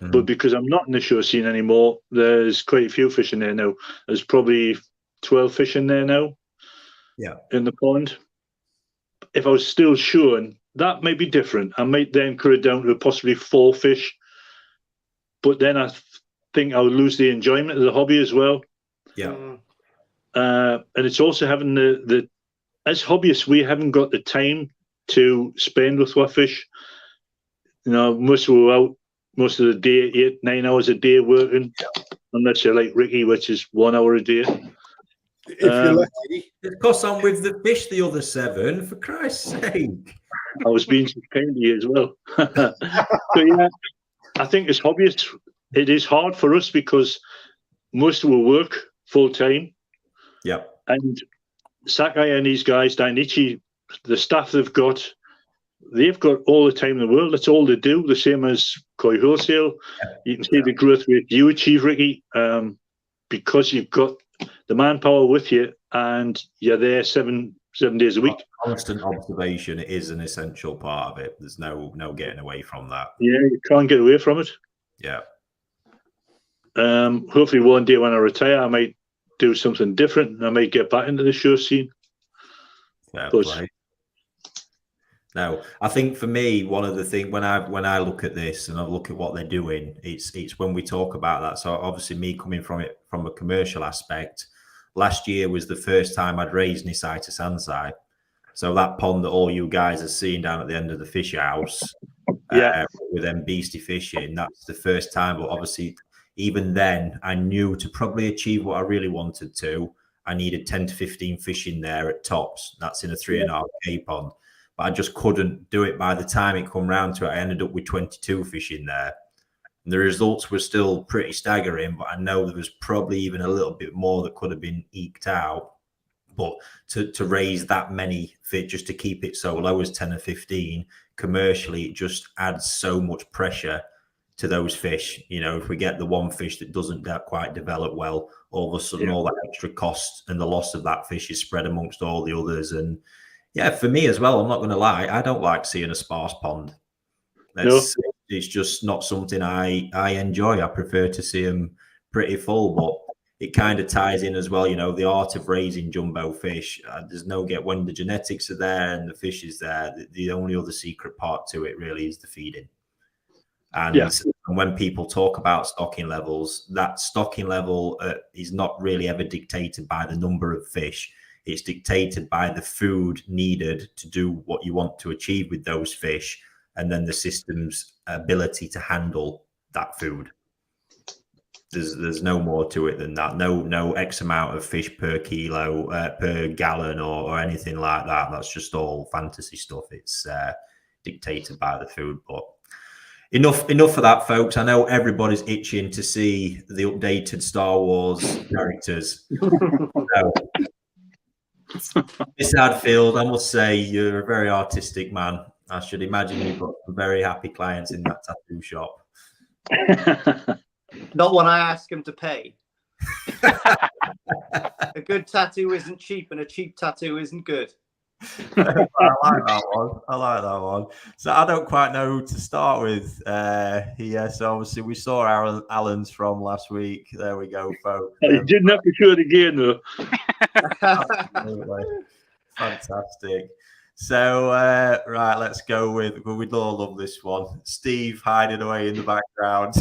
But because I'm not in the shore scene anymore, there's quite a few fish in there now. There's probably 12 fish in there now. Yeah. In the pond. If I was still shoring, that may be different. I might then cut it down to possibly 4 fish. But then I think I'll lose the enjoyment of the hobby as well. Yeah. And it's also having as hobbyists, we haven't got the time to spend with our fish. Most of we're out most of the day, 8-9 hours a day working, unless you're like Ricky, which is 1 hour a day. If you're lucky. Of course, I'm with the fish the other 7, for Christ's sake. I was being so kind to you as well. So yeah, I think as hobbyists, it is hard for us because most of our work full time. Yeah. And Sakai and these guys, Dainichi, the staff they've got all the time in the world. That's all they do. The same as Koi Wholesale. You can see the growth rate you achieve, Ricky. because you've got the manpower with you and you're there seven days a week. Constant observation is an essential part of it. There's no getting away from that. Yeah, you can't get away from it. Yeah. Hopefully one day when I retire, I might do something different. I might get back into the show scene. Fair play. No, I think for me, one of the things when I look at this and I look at what they're doing, it's when we talk about that. So obviously, me coming from it from a commercial aspect, last year was the first time I'd raised any side to sand side. So that pond that all you guys are seeing down at the end of the fish house, with them beastie fishing, that's the first time. But obviously, even then, I knew to probably achieve what I really wanted to, I needed 10 to 15 fish in there at tops. That's in a 3.5K pond. But I just couldn't do it. By the time it come round to it, I ended up with 22 fish in there. And the results were still pretty staggering, but I know there was probably even a little bit more that could have been eked out. But to raise that many fish, just to keep it so low as 10 or 15, commercially, it just adds so much pressure to those fish. You know, if we get the one fish that doesn't quite develop well, all of a sudden all that extra cost and the loss of that fish is spread amongst all the others. And yeah, for me as well, I'm not going to lie, I don't like seeing a sparse pond. It's just not something I enjoy. I prefer to see them pretty full, but it kind of ties in as well, you know, the art of raising jumbo fish. There's no when the genetics are there and the fish is there, the only other secret part to it really is the feeding. And when people talk about stocking levels, that stocking level is not really ever dictated by the number of fish. It's dictated by the food needed to do what you want to achieve with those fish, and then the system's ability to handle that food. There's no more to it than that. No X amount of fish per kilo, per gallon, or anything like that. That's just all fantasy stuff. It's dictated by the food. But enough of that, folks. I know everybody's itching to see the updated Star Wars characters. Miss Hadfield, I must say you're a very artistic man. I should imagine you've got some very happy clients in that tattoo shop. Not when I ask him to pay. A good tattoo isn't cheap, and a cheap tattoo isn't good. I like that one. So I don't quite know who to start with here. So obviously we saw Allan's from last week. There we go, folks. You didn't have to show it again, though. Absolutely. Fantastic. So, right, let's go with, we'd all love this one. Steve hiding away in the background.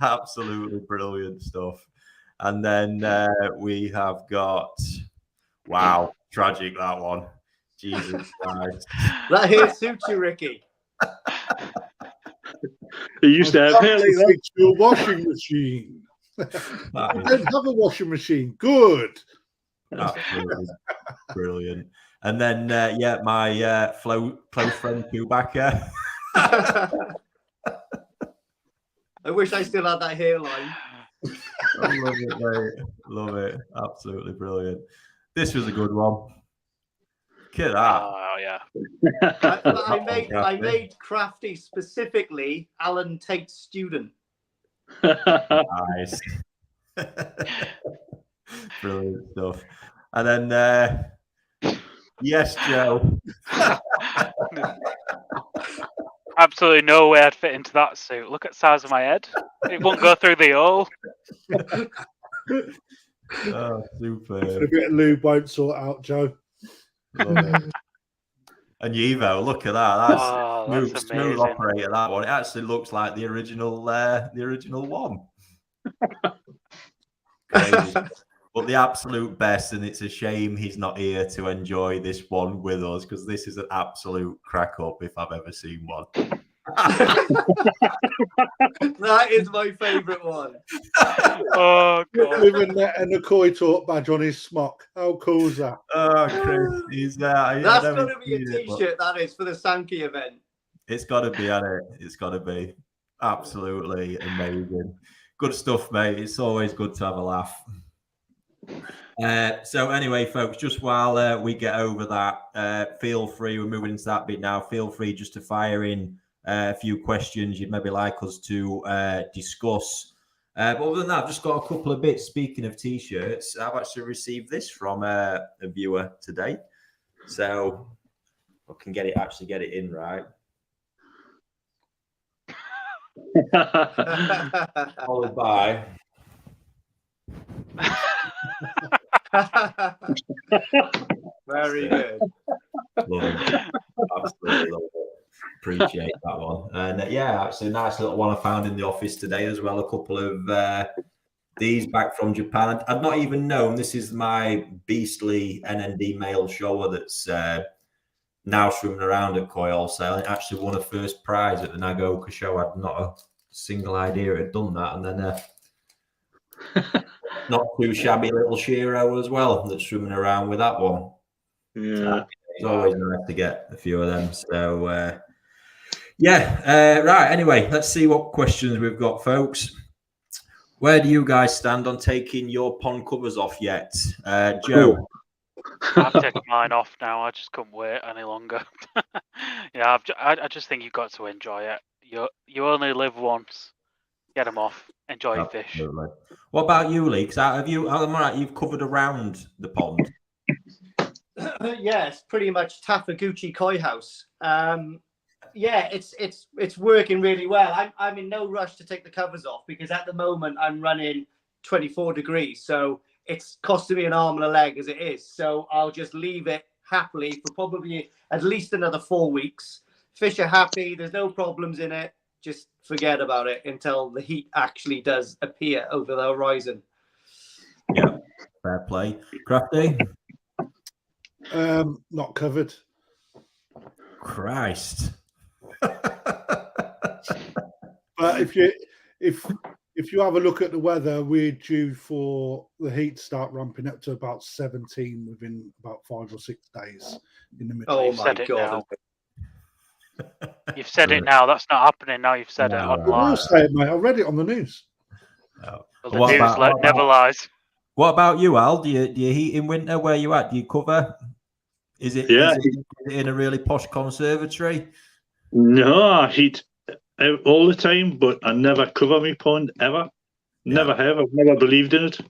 Absolutely brilliant stuff. And then we have got, wow, tragic that one. Jesus Christ. That here suits you, Ricky. He used to have hair like that. Your washing machine. You don't have a washing machine. Good. Absolutely brilliant. And then, my close friend Chewbacca. I wish I still had that hairline. I love it, mate. Love it. Absolutely brilliant. This was a good one. Look at that. Oh, yeah. I made Krafty specifically Allan Tait student. Nice. Brilliant stuff. And then, yes, Joe. Absolutely no way I'd fit into that suit. Look at the size of my head. It won't go through the hole. Oh, super. A bit of lube won't sort out, Joe. Love it. And Evo, look at that. That's smooth amazing. operator, that one. It actually looks like the original one. Crazy. But the absolute best, and it's a shame he's not here to enjoy this one with us, because this is an absolute crack up if I've ever seen one. That is my favourite one. Oh, God. With a Koi Talk badge on his smock. How cool is that? Oh, Chris, he's That's going to be a t-shirt, that is, for the Sankey event. It's got to be, hasn't it? It's got to be. Absolutely amazing. Good stuff, mate. It's always good to have a laugh. So anyway, folks, just while we get over that, feel free, we're moving into that bit now, feel free just to fire in a few questions you'd maybe like us to discuss But other than that, I've just got a couple of bits. Speaking of t-shirts, I've actually received this from a viewer today, so I can get it in right. Followed by. Very good. Love it. Absolutely love it. Appreciate that one. And yeah, actually, a nice little one I found in the office today as well. A couple of these back from Japan. I'd not even known this is my beastly NND mail shower that's now swimming around at Koi Wholesale. It actually won a first prize at the Nagaoka show. I'd not a single idea it had done that. And then not too shabby little Shiro as well that's swimming around with that one. Yeah. It's always nice to get a few of them. So, right. Anyway, let's see what questions we've got, folks. Where do you guys stand on taking your pond covers off yet? Joe? I've taken mine off now. I just couldn't wait any longer. Yeah, I just think you've got to enjoy it. You only live once. Get them off. Enjoy your fish. Absolutely. What about you, Lee? Because you've covered around the pond. Yeah, it's pretty much Tafaguchi Koi House. Yeah, it's working really well. I'm in no rush to take the covers off because at the moment I'm running 24 degrees, so it's costing me an arm and a leg as it is. So I'll just leave it happily for probably at least another 4 weeks. Fish are happy. There's no problems in it. Just forget about it until the heat actually does appear over the horizon. Yeah, fair play. Krafty? Not covered. Christ. But if you have a look at the weather, we're due for the heat to start ramping up to about 17 within about 5 or 6 days in the middle. Oh You've my said it God. now. You've said it now. That's not happening now. You've said it I online. will say it, mate. I read it on the news. Oh. Well, the news never lies. What about you, Al? Do you heat in winter? Where you at? Do you cover? Is it in a really posh conservatory? No, I heat out all the time, but I never cover my pond ever. Never have. I've never believed in it.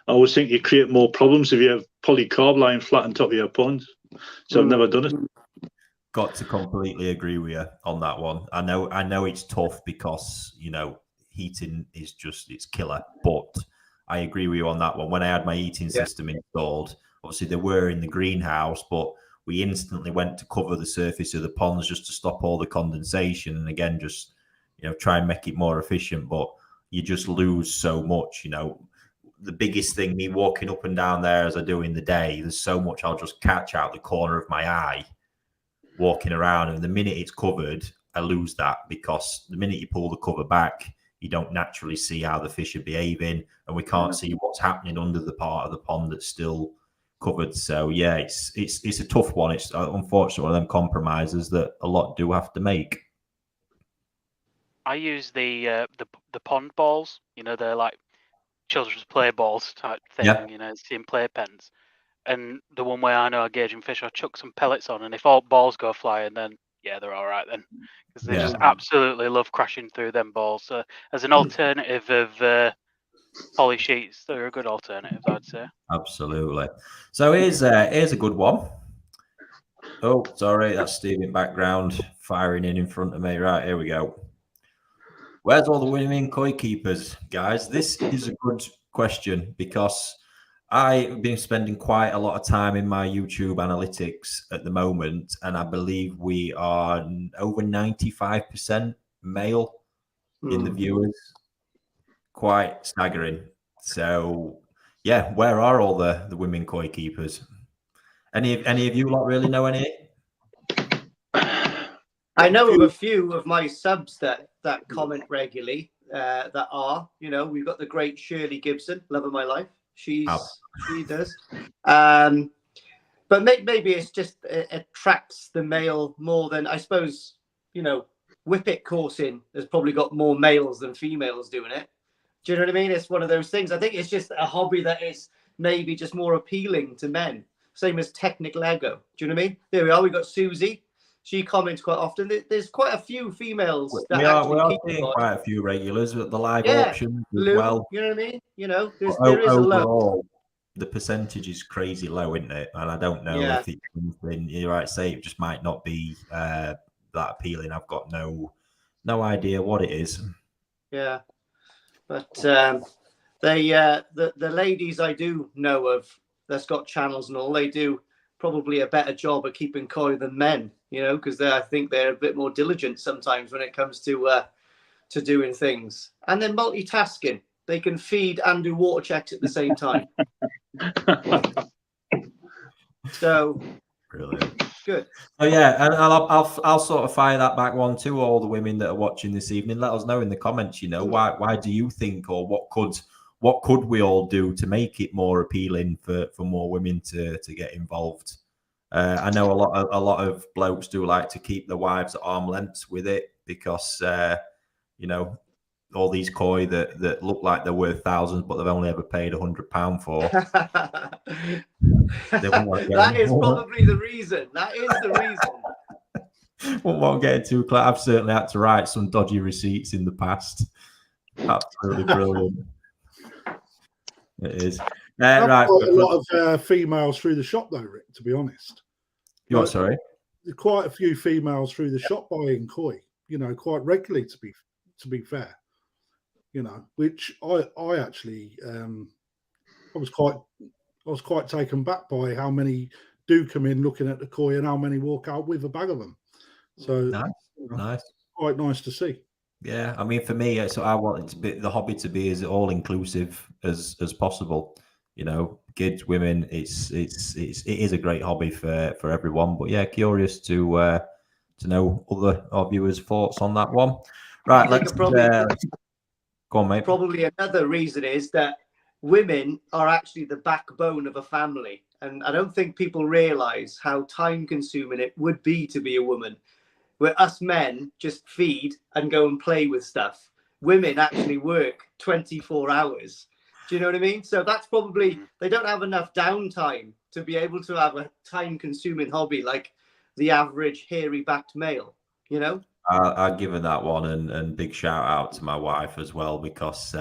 I always think you create more problems if you have polycarb lying flat on top of your pond. So I've never done it. Got to completely agree with you on that one. I know it's tough because heating is it's killer, but I agree with you on that one. When I had my heating system installed, obviously they were in the greenhouse, but we instantly went to cover the surface of the ponds just to stop all the condensation. And again, just, try and make it more efficient, but you just lose so much, The biggest thing, me walking up and down there as I do in the day, there's so much I'll just catch out the corner of my eye walking around. And the minute it's covered, I lose that because the minute you pull the cover back, you don't naturally see how the fish are behaving, and we can't see what's happening under the part of the pond that's still covered. So yeah, it's a tough one. It's unfortunately one of them compromises that a lot do have to make. I use the pond balls. They're like children's play balls type thing. It's in playpens. And the one way I know I'm gauging fish, I chuck some pellets on, and if all balls go flying, then they're all right then, because they just absolutely love crashing through them balls. So as an alternative of poly sheets, they're a good alternative, I'd say. Absolutely. So here's a good one. Oh, sorry, that's Steve in background firing in front of me. Right, here we go. Where's all the women koi keepers, guys? This is a good question because I've been spending quite a lot of time in my YouTube analytics at the moment, and I believe we are over 95% male in the viewers. Quite staggering. So, where are all the women koi keepers? Any of you lot really know any? I know of a few of my subs that comment regularly. That are, we've got the great Shirley Gibson, love of my life. She does. But maybe it's just it attracts the male more than, I suppose, whippet coursing has probably got more males than females doing it. Do you know what I mean? It's one of those things. I think it's just a hobby that is maybe just more appealing to men. Same as Technic Lego. Do you know what I mean? There we are. We've got Susie. she comments quite often. There's quite a few females that We are actually keep seeing koi. quite a few regulars at the live Yeah, auctions as Lou, well. you know what I mean? You know, there is a lot. Overall, the percentage is crazy low, isn't it? And I don't know if it's something. You're right, say it just might not be that appealing. I've got no idea what it is. Yeah, but the ladies I do know of that's got channels and all, they do probably a better job at keeping koi than men, you know, because I think they're a bit more diligent sometimes when it comes to doing things, and then multitasking. They can feed and do water checks at the same time. So Brilliant. good. Oh yeah, and I'll sort of fire that back one to all the women that are watching this evening. Let us know in the comments. You know, why do you think, or what could we all do to make it more appealing for more women to get involved? I know a lot of blokes do like to keep their wives at arm's length with it because you know, all these koi that look like they're worth thousands, but they've only ever paid £100 for. That is probably the reason. That is the reason. Won't get too clear. I've certainly had to write some dodgy receipts in the past. Absolutely brilliant. It is. Right. Quite a lot of females through the shop, though, Rick. To be honest, You're sorry. There's quite a few females through the shop buying koi. You know, quite regularly. To be fair, you know, which I actually I was quite taken back by how many do come in looking at the koi and how many walk out with a bag of them. So Nice, you know, nice. Quite nice to see. Yeah, I mean, for me, so I want it to be the hobby to be as all inclusive as possible. You know, kids, women. It is a great hobby for everyone. But yeah, curious to know other our viewers' thoughts on that one. Right, let's go on, mate. Probably another reason is that women are actually the backbone of a family, and I don't think people realize how time-consuming it would be to be a woman. Where us men just feed and go and play with stuff, women actually work 24 hours. Do you know what I mean? So that's probably, they don't have enough downtime to be able to have a time-consuming hobby like the average hairy-backed male, you know? I'd give her that one, and big shout out to my wife as well, because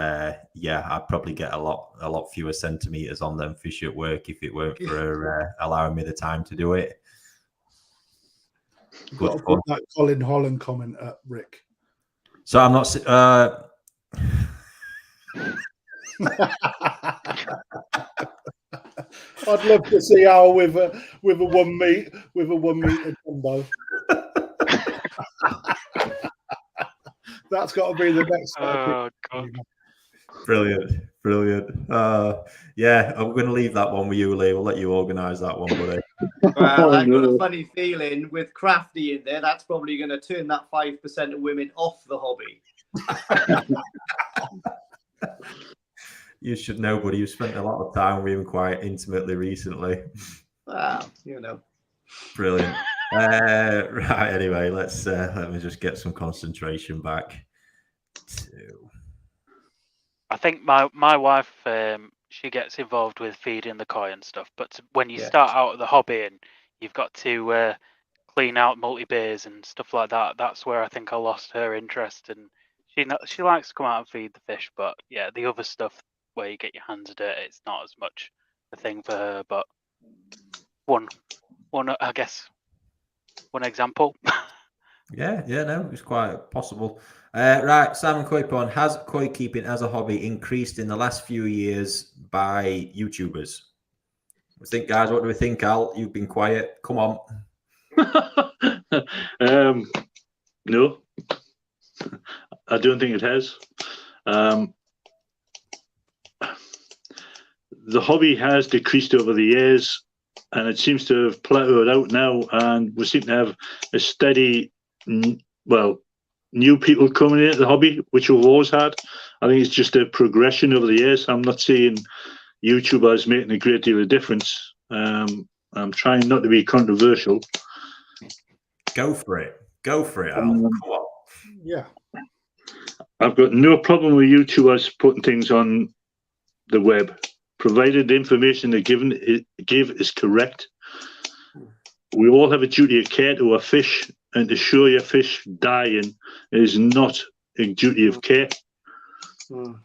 yeah, I'd probably get a lot fewer centimeters on them fish at work if it weren't for her allowing me the time to do it. You've got to put that Colin Holland comment up, Rick. So I'm not. I'd love to see Al with a 1 meter jumbo. That's got to be the next. Oh God! Brilliant. Yeah, I'm going to leave that one with you, Lee. We'll let you organise that one, buddy. Well, I've got a funny feeling with Krafty in there, that's probably going to turn that 5% of women off the hobby. You should know, buddy. You've spent a lot of time with him quite intimately recently. Wow, you know. Brilliant. Right. Anyway, let me just get some concentration back. I think my wife, she gets involved with feeding the koi and stuff. But when you start out the hobby and you've got to clean out multi-bays and stuff like that, that's where I think I lost her interest. And she likes to come out and feed the fish, but yeah, the other stuff where you get your hands dirty, it's not as much a thing for her. But one I guess one example. Yeah, no, it's quite possible. Right, Simon Coypon, has koi keeping as a hobby increased in the last few years by YouTubers? I think, guys, what do we think, Al? You've been quiet. Come on. No, I don't think it has. The hobby has decreased over the years, and it seems to have plateaued out now, and we seem to have a steady, new people coming into the hobby, which we've always had. I think it's just a progression over the years. I'm not seeing YouTubers making a great deal of difference. I'm trying not to be controversial. Go for it, Al. Come on. Yeah. I've got no problem with YouTubers putting things on the web, provided the information they give is correct. we all have a duty of care to our fish, and to show your fish dying is not a duty of care.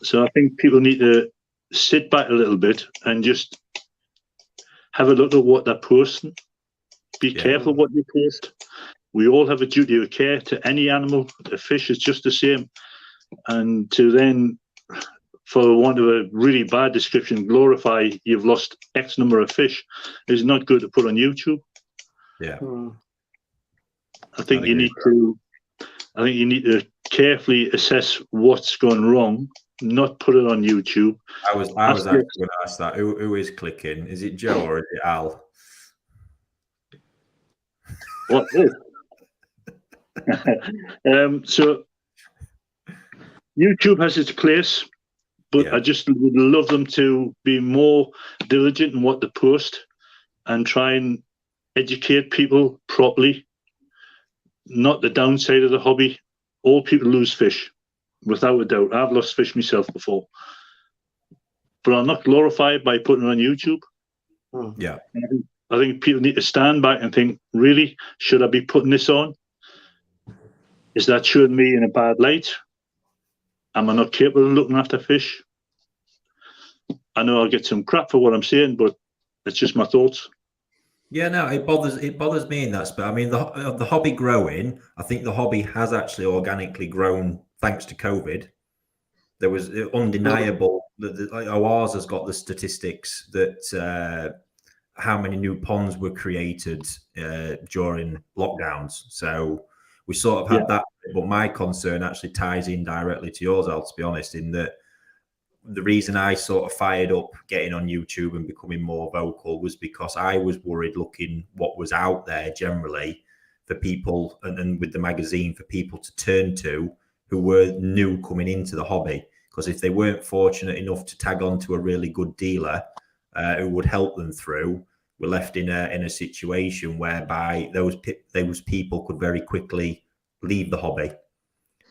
So I think people need to sit back a little bit and just have a look at what they're posting. Be careful what you post. We all have a duty of care to any animal. The fish is just the same. And to then, for want of a really bad description, glorify you've lost X number of fish is not good to put on YouTube. Yeah. I think you need to carefully assess what's gone wrong, not put it on YouTube. I was actually going to ask that. Who is clicking? Is it Joe or is it Al? What is? So YouTube has its place, but I just would love them to be more diligent in what they post and try and educate people properly. Not the downside of the hobby. All people lose fish, without a doubt. I've lost fish myself before, but I'm not glorified by putting it on YouTube. Yeah. I think people need to stand back and think, really, should I be putting this on? Is that showing me in a bad light? Am I not capable of looking after fish? I know I'll get some crap for what I'm saying, but it's just my thoughts. Yeah, no, it bothers me in that spot. I mean, the hobby growing, I think the hobby has actually organically grown thanks to COVID. There was undeniable that ours has got the statistics that how many new ponds were created during lockdowns. So we sort of had that, but my concern actually ties in directly to yours, Al, to be honest, in that the reason I sort of fired up getting on YouTube and becoming more vocal was because I was worried looking what was out there generally for people and with the magazine for people to turn to who were new coming into the hobby. Because if they weren't fortunate enough to tag on to a really good dealer who would help them through, we're left in a situation whereby those people could very quickly leave the hobby.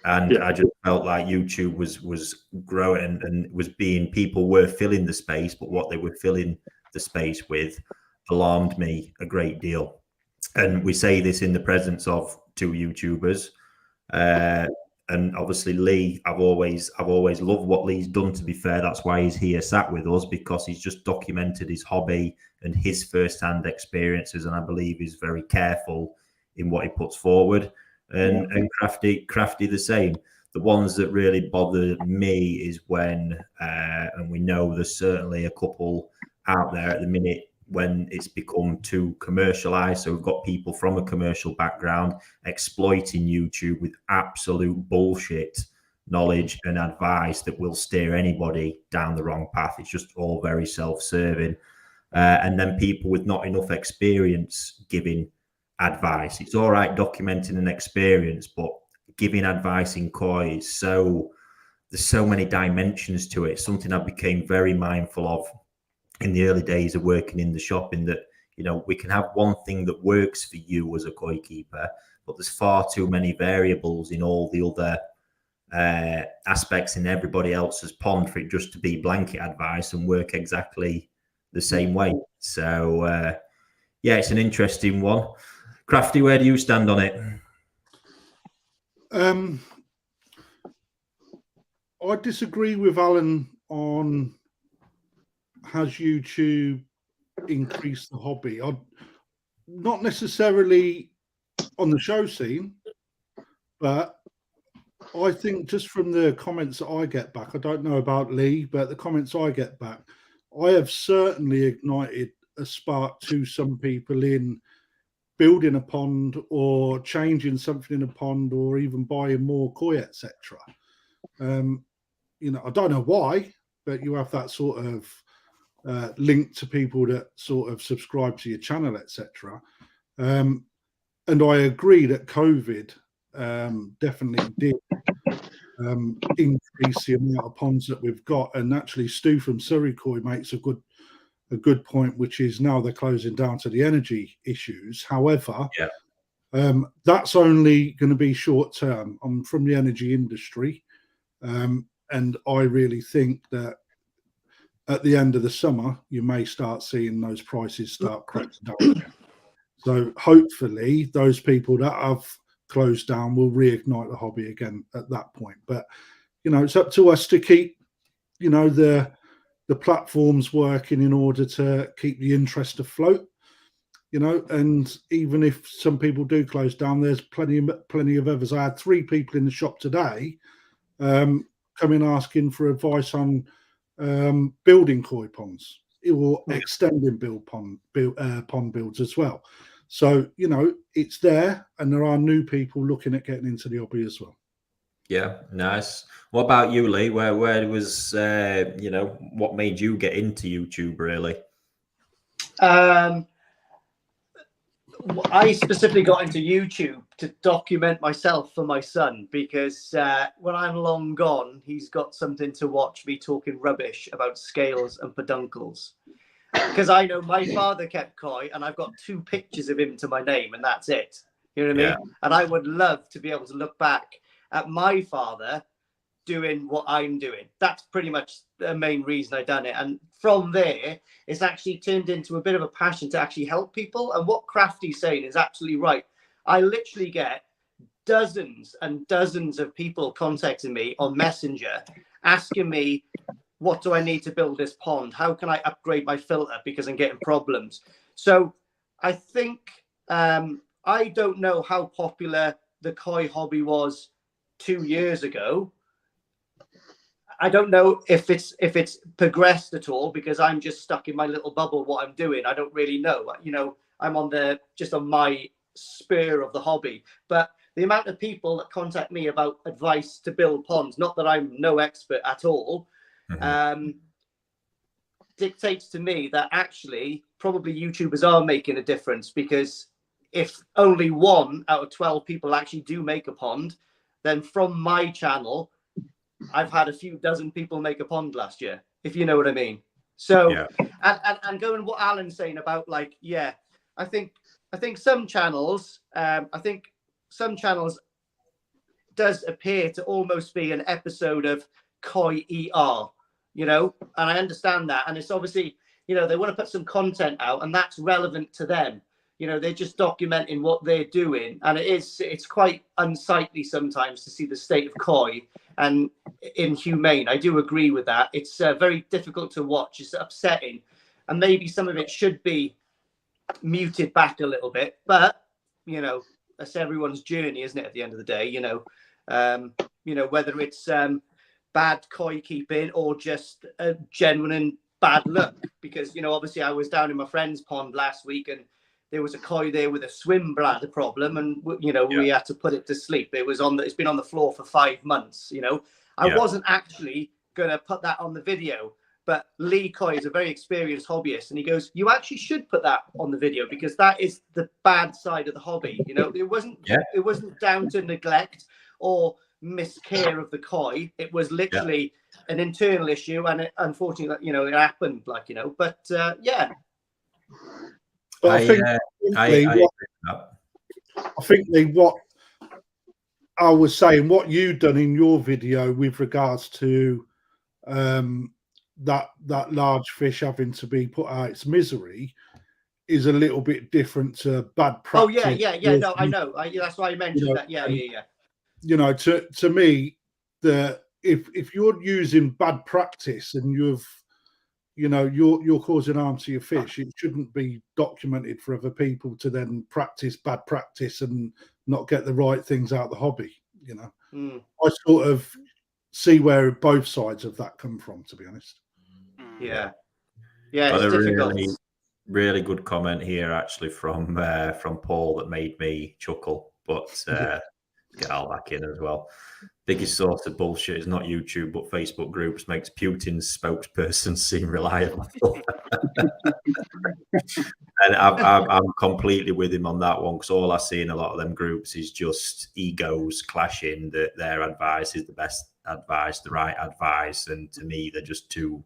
And I just felt like YouTube was growing and people were filling the space, but what they were filling the space with alarmed me a great deal. And we say this in the presence of two YouTubers. And obviously Lee, I've always loved what Lee's done, to be fair. That's why he's here sat with us, because he's just documented his hobby and his first-hand experiences, and I believe he's very careful in what he puts forward. And Krafty the same. The ones that really bother me is when, and we know there's certainly a couple out there at the minute, when it's become too commercialized. So we've got people from a commercial background exploiting YouTube with absolute bullshit knowledge and advice that will steer anybody down the wrong path. It's just all very self-serving. And then people with not enough experience giving advice. It's all right documenting an experience, but giving advice in koi is there's so many dimensions to it. Something I became very mindful of in the early days of working in the shop, in that, you know, we can have one thing that works for you as a koi keeper, but there's far too many variables in all the other aspects in everybody else's pond for it just to be blanket advice and work exactly the same way. So it's an interesting one. Krafty, where do you stand on it? I disagree with Alan on has YouTube increased the hobby. Not necessarily on the show scene, but I think just from the comments that I get back, I don't know about Lee, but the comments I get back, I have certainly ignited a spark to some people in building a pond or changing something in a pond or even buying more koi, etc. You know, I don't know why, but you have that sort of link to people that sort of subscribe to your channel, etc. And I agree that COVID definitely did increase the amount of ponds that we've got. And actually, Stu from Surrey Koi makes a good point, which is now they're closing down to the energy issues. However, that's only going to be short term. I'm from the energy industry, and I really think that at the end of the summer, you may start seeing those prices start correcting down. So hopefully those people that have closed down will reignite the hobby again at that point. But it's up to us to keep the platforms working in order to keep the interest afloat. And even if some people do close down, there's plenty of others. I had 3 people in the shop today come in asking for advice on building koi ponds or extending pond builds as well. So it's there, and there are new people looking at getting into the hobby as well. Yeah, nice. What about you, Lee? Where was what made you get into YouTube really? I specifically got into YouTube to document myself for my son, because when I'm long gone, he's got something to watch me talking rubbish about scales and peduncles. Because I know my father kept koi, and I've got 2 pictures of him to my name, and that's it. You know what I mean? And I would love to be able to look back at my father doing what I'm doing. That's pretty much the main reason I done it. And from there, it's actually turned into a bit of a passion to actually help people. And what Krafty's saying is absolutely right. I literally get dozens and dozens of people contacting me on Messenger, asking me, what do I need to build this pond? How can I upgrade my filter because I'm getting problems? So I think, I don't know how popular the koi hobby was 2 years ago. I don't know if it's progressed at all, because I'm just stuck in my little bubble. What I'm doing, I don't really know. I'm on my spur of the hobby. But the amount of people that contact me about advice to build ponds, not that I'm no expert at all, dictates to me that actually probably YouTubers are making a difference. Because if only 1 out of 12 people actually do make a pond, then from my channel, I've had a few dozen people make a pond last year, if you know what I mean. So, and going what Alan's saying about I think some channels, does appear to almost be an episode of Koi ER, and I understand that. And it's obviously, they want to put some content out, and that's relevant to them. They're just documenting what they're doing, and it's quite unsightly sometimes to see the state of koi and inhumane. I do agree with that. It's very difficult to watch. It's upsetting, and maybe some of it should be muted back a little bit. But that's everyone's journey, isn't it? At the end of the day, whether it's bad koi keeping or just a genuine bad luck, because obviously I was down in my friend's pond last week, and there was a koi there with a swim bladder problem, and we had to put it to sleep. It's been on the floor for 5 months. I wasn't actually going to put that on the video, but Lee Koi is a very experienced hobbyist, and he goes, "You actually should put that on the video, because that is the bad side of the hobby." It wasn't down to neglect or miscare of the koi. It was literally an internal issue, and unfortunately, it happened. But But I think what I was saying, what you've done in your video with regards to that large fish having to be put out its misery is a little bit different to bad practice. Oh yeah. No, I know. That's why I mentioned that. Yeah. To me, if you're using bad practice and you're causing harm to your fish, it shouldn't be documented for other people to then practice bad practice and not get the right things out of the hobby. I sort of see where both sides of that come from, to be honest. Yeah, But it's difficult. Really good comment here, actually, from Paul that made me chuckle. But get Al back in as well. Biggest source of bullshit is not YouTube, but Facebook groups makes Putin's spokesperson seem reliable. And I'm completely with him on that one, because all I see in a lot of them groups is just egos clashing, that their advice is the best advice, the right advice, and to me they're just too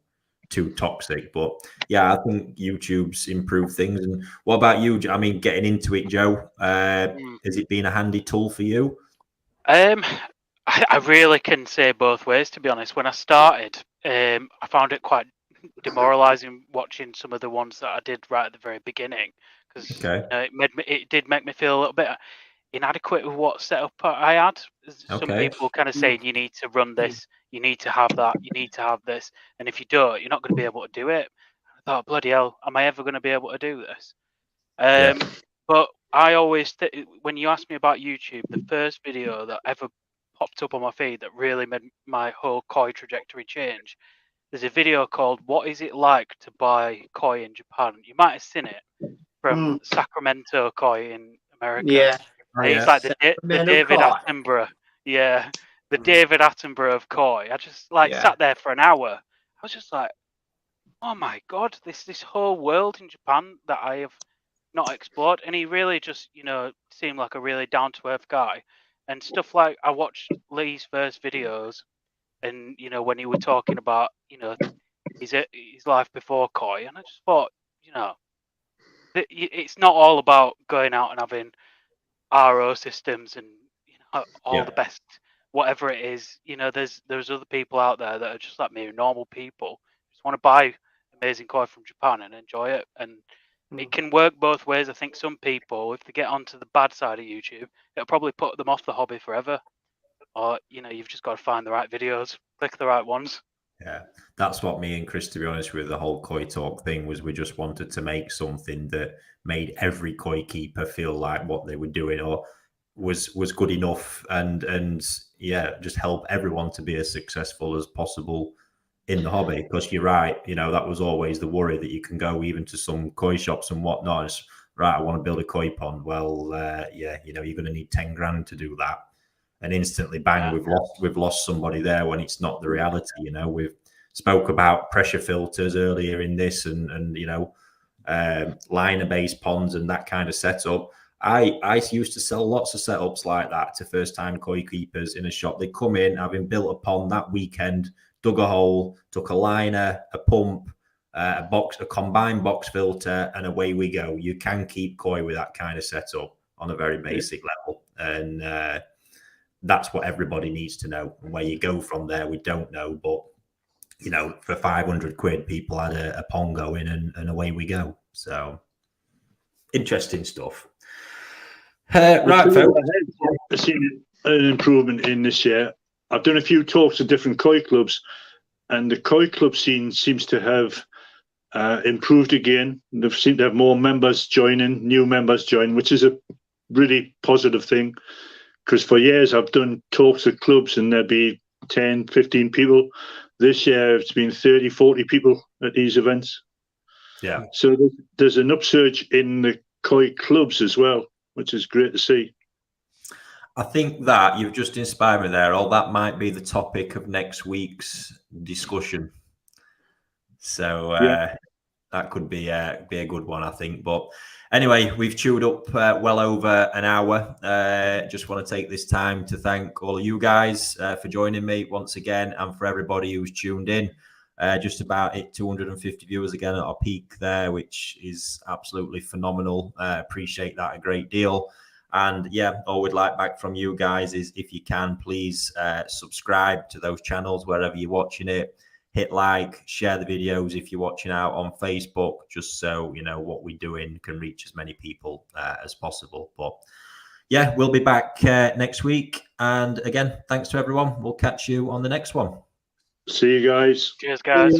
toxic. But yeah, I think YouTube's improved things. And what about you? I mean, getting into it, Joe, has it been a handy tool for you? I really can say both ways, to be honest. When I started, I found it quite demoralizing watching some of the ones that I did right at the very beginning, because Okay. it did make me feel a little bit inadequate with what setup I had. Some Okay. people kind of saying you need to run this, you need to have that, you need to have this, and if you don't, you're not going to be able to do it. I thought, bloody hell, am I ever going to be able to do this? But I always, when you ask me about YouTube, the first video that ever popped up on my feed that really made my whole koi trajectory change, there's a video called "What Is It Like to Buy Koi in Japan?" You might have seen it from Sacramento Koi in America. Yeah. Oh, And it's like the David Koi. Attenborough. Yeah, the David Attenborough of koi. I just sat there for an hour. I was just like, oh my god, this whole world in Japan that I have not explored. And he really just, seemed like a really down to earth guy. And stuff like I watched Lee's first videos, and when he was talking about his life before koi, and I just thought, it's not all about going out and having RO systems and all the best whatever it is. There's other people out there that are just like me, normal people, just want to buy amazing koi from Japan and enjoy it. And it can work both ways. I think some people, if they get onto the bad side of YouTube, it'll probably put them off the hobby forever. Or you've just got to find the right videos, click the right ones. Yeah, that's what me and Chris, to be honest, with the whole koi talk thing, was we just wanted to make something that made every koi keeper feel like what they were doing or was good enough, and just help everyone to be as successful as possible in the hobby. Because you're right, that was always the worry, that you can go even to some koi shops and whatnot. It's, right, I want to build a koi pond. Well, you're going to need 10 grand to do that. And instantly, bang, we've lost somebody there when it's not the reality. We've spoke about pressure filters earlier in this, and liner-based ponds and that kind of setup. I used to sell lots of setups like that to first-time koi keepers in a shop. They come in having built a pond that weekend, dug a hole, took a liner, a pump, a combined box filter, and away we go. You can keep koi with that kind of setup on a very basic level, and that's what everybody needs to know. And where you go from there, we don't know. But, for 500 quid, people had a pond going, and away we go. So, interesting stuff. Right, folks. I've seen an improvement in this year. I've done a few talks to different koi clubs, and the koi club scene seems to have improved again. They've seemed to have more members joining, new members join, which is a really positive thing. Because for years I've done talks at clubs and there'd be 10, 15 people. This year it's been 30, 40 people at these events. Yeah. So there's an upsurge in the koi clubs as well, which is great to see. I think that you've just inspired me there. Or that might be the topic of next week's discussion. So that could be a good one, I think. But anyway, we've chewed up well over an hour. Just want to take this time to thank all of you guys for joining me once again, and for everybody who's tuned in. Just about 250 viewers again at our peak there, which is absolutely phenomenal. Appreciate that a great deal. And all we'd like back from you guys is, if you can, please subscribe to those channels wherever you're watching it. Hit like, share the videos if you're watching out on Facebook, just so what we're doing can reach as many people as possible. But we'll be back next week. And again, thanks to everyone. We'll catch you on the next one. See you guys. Cheers, guys.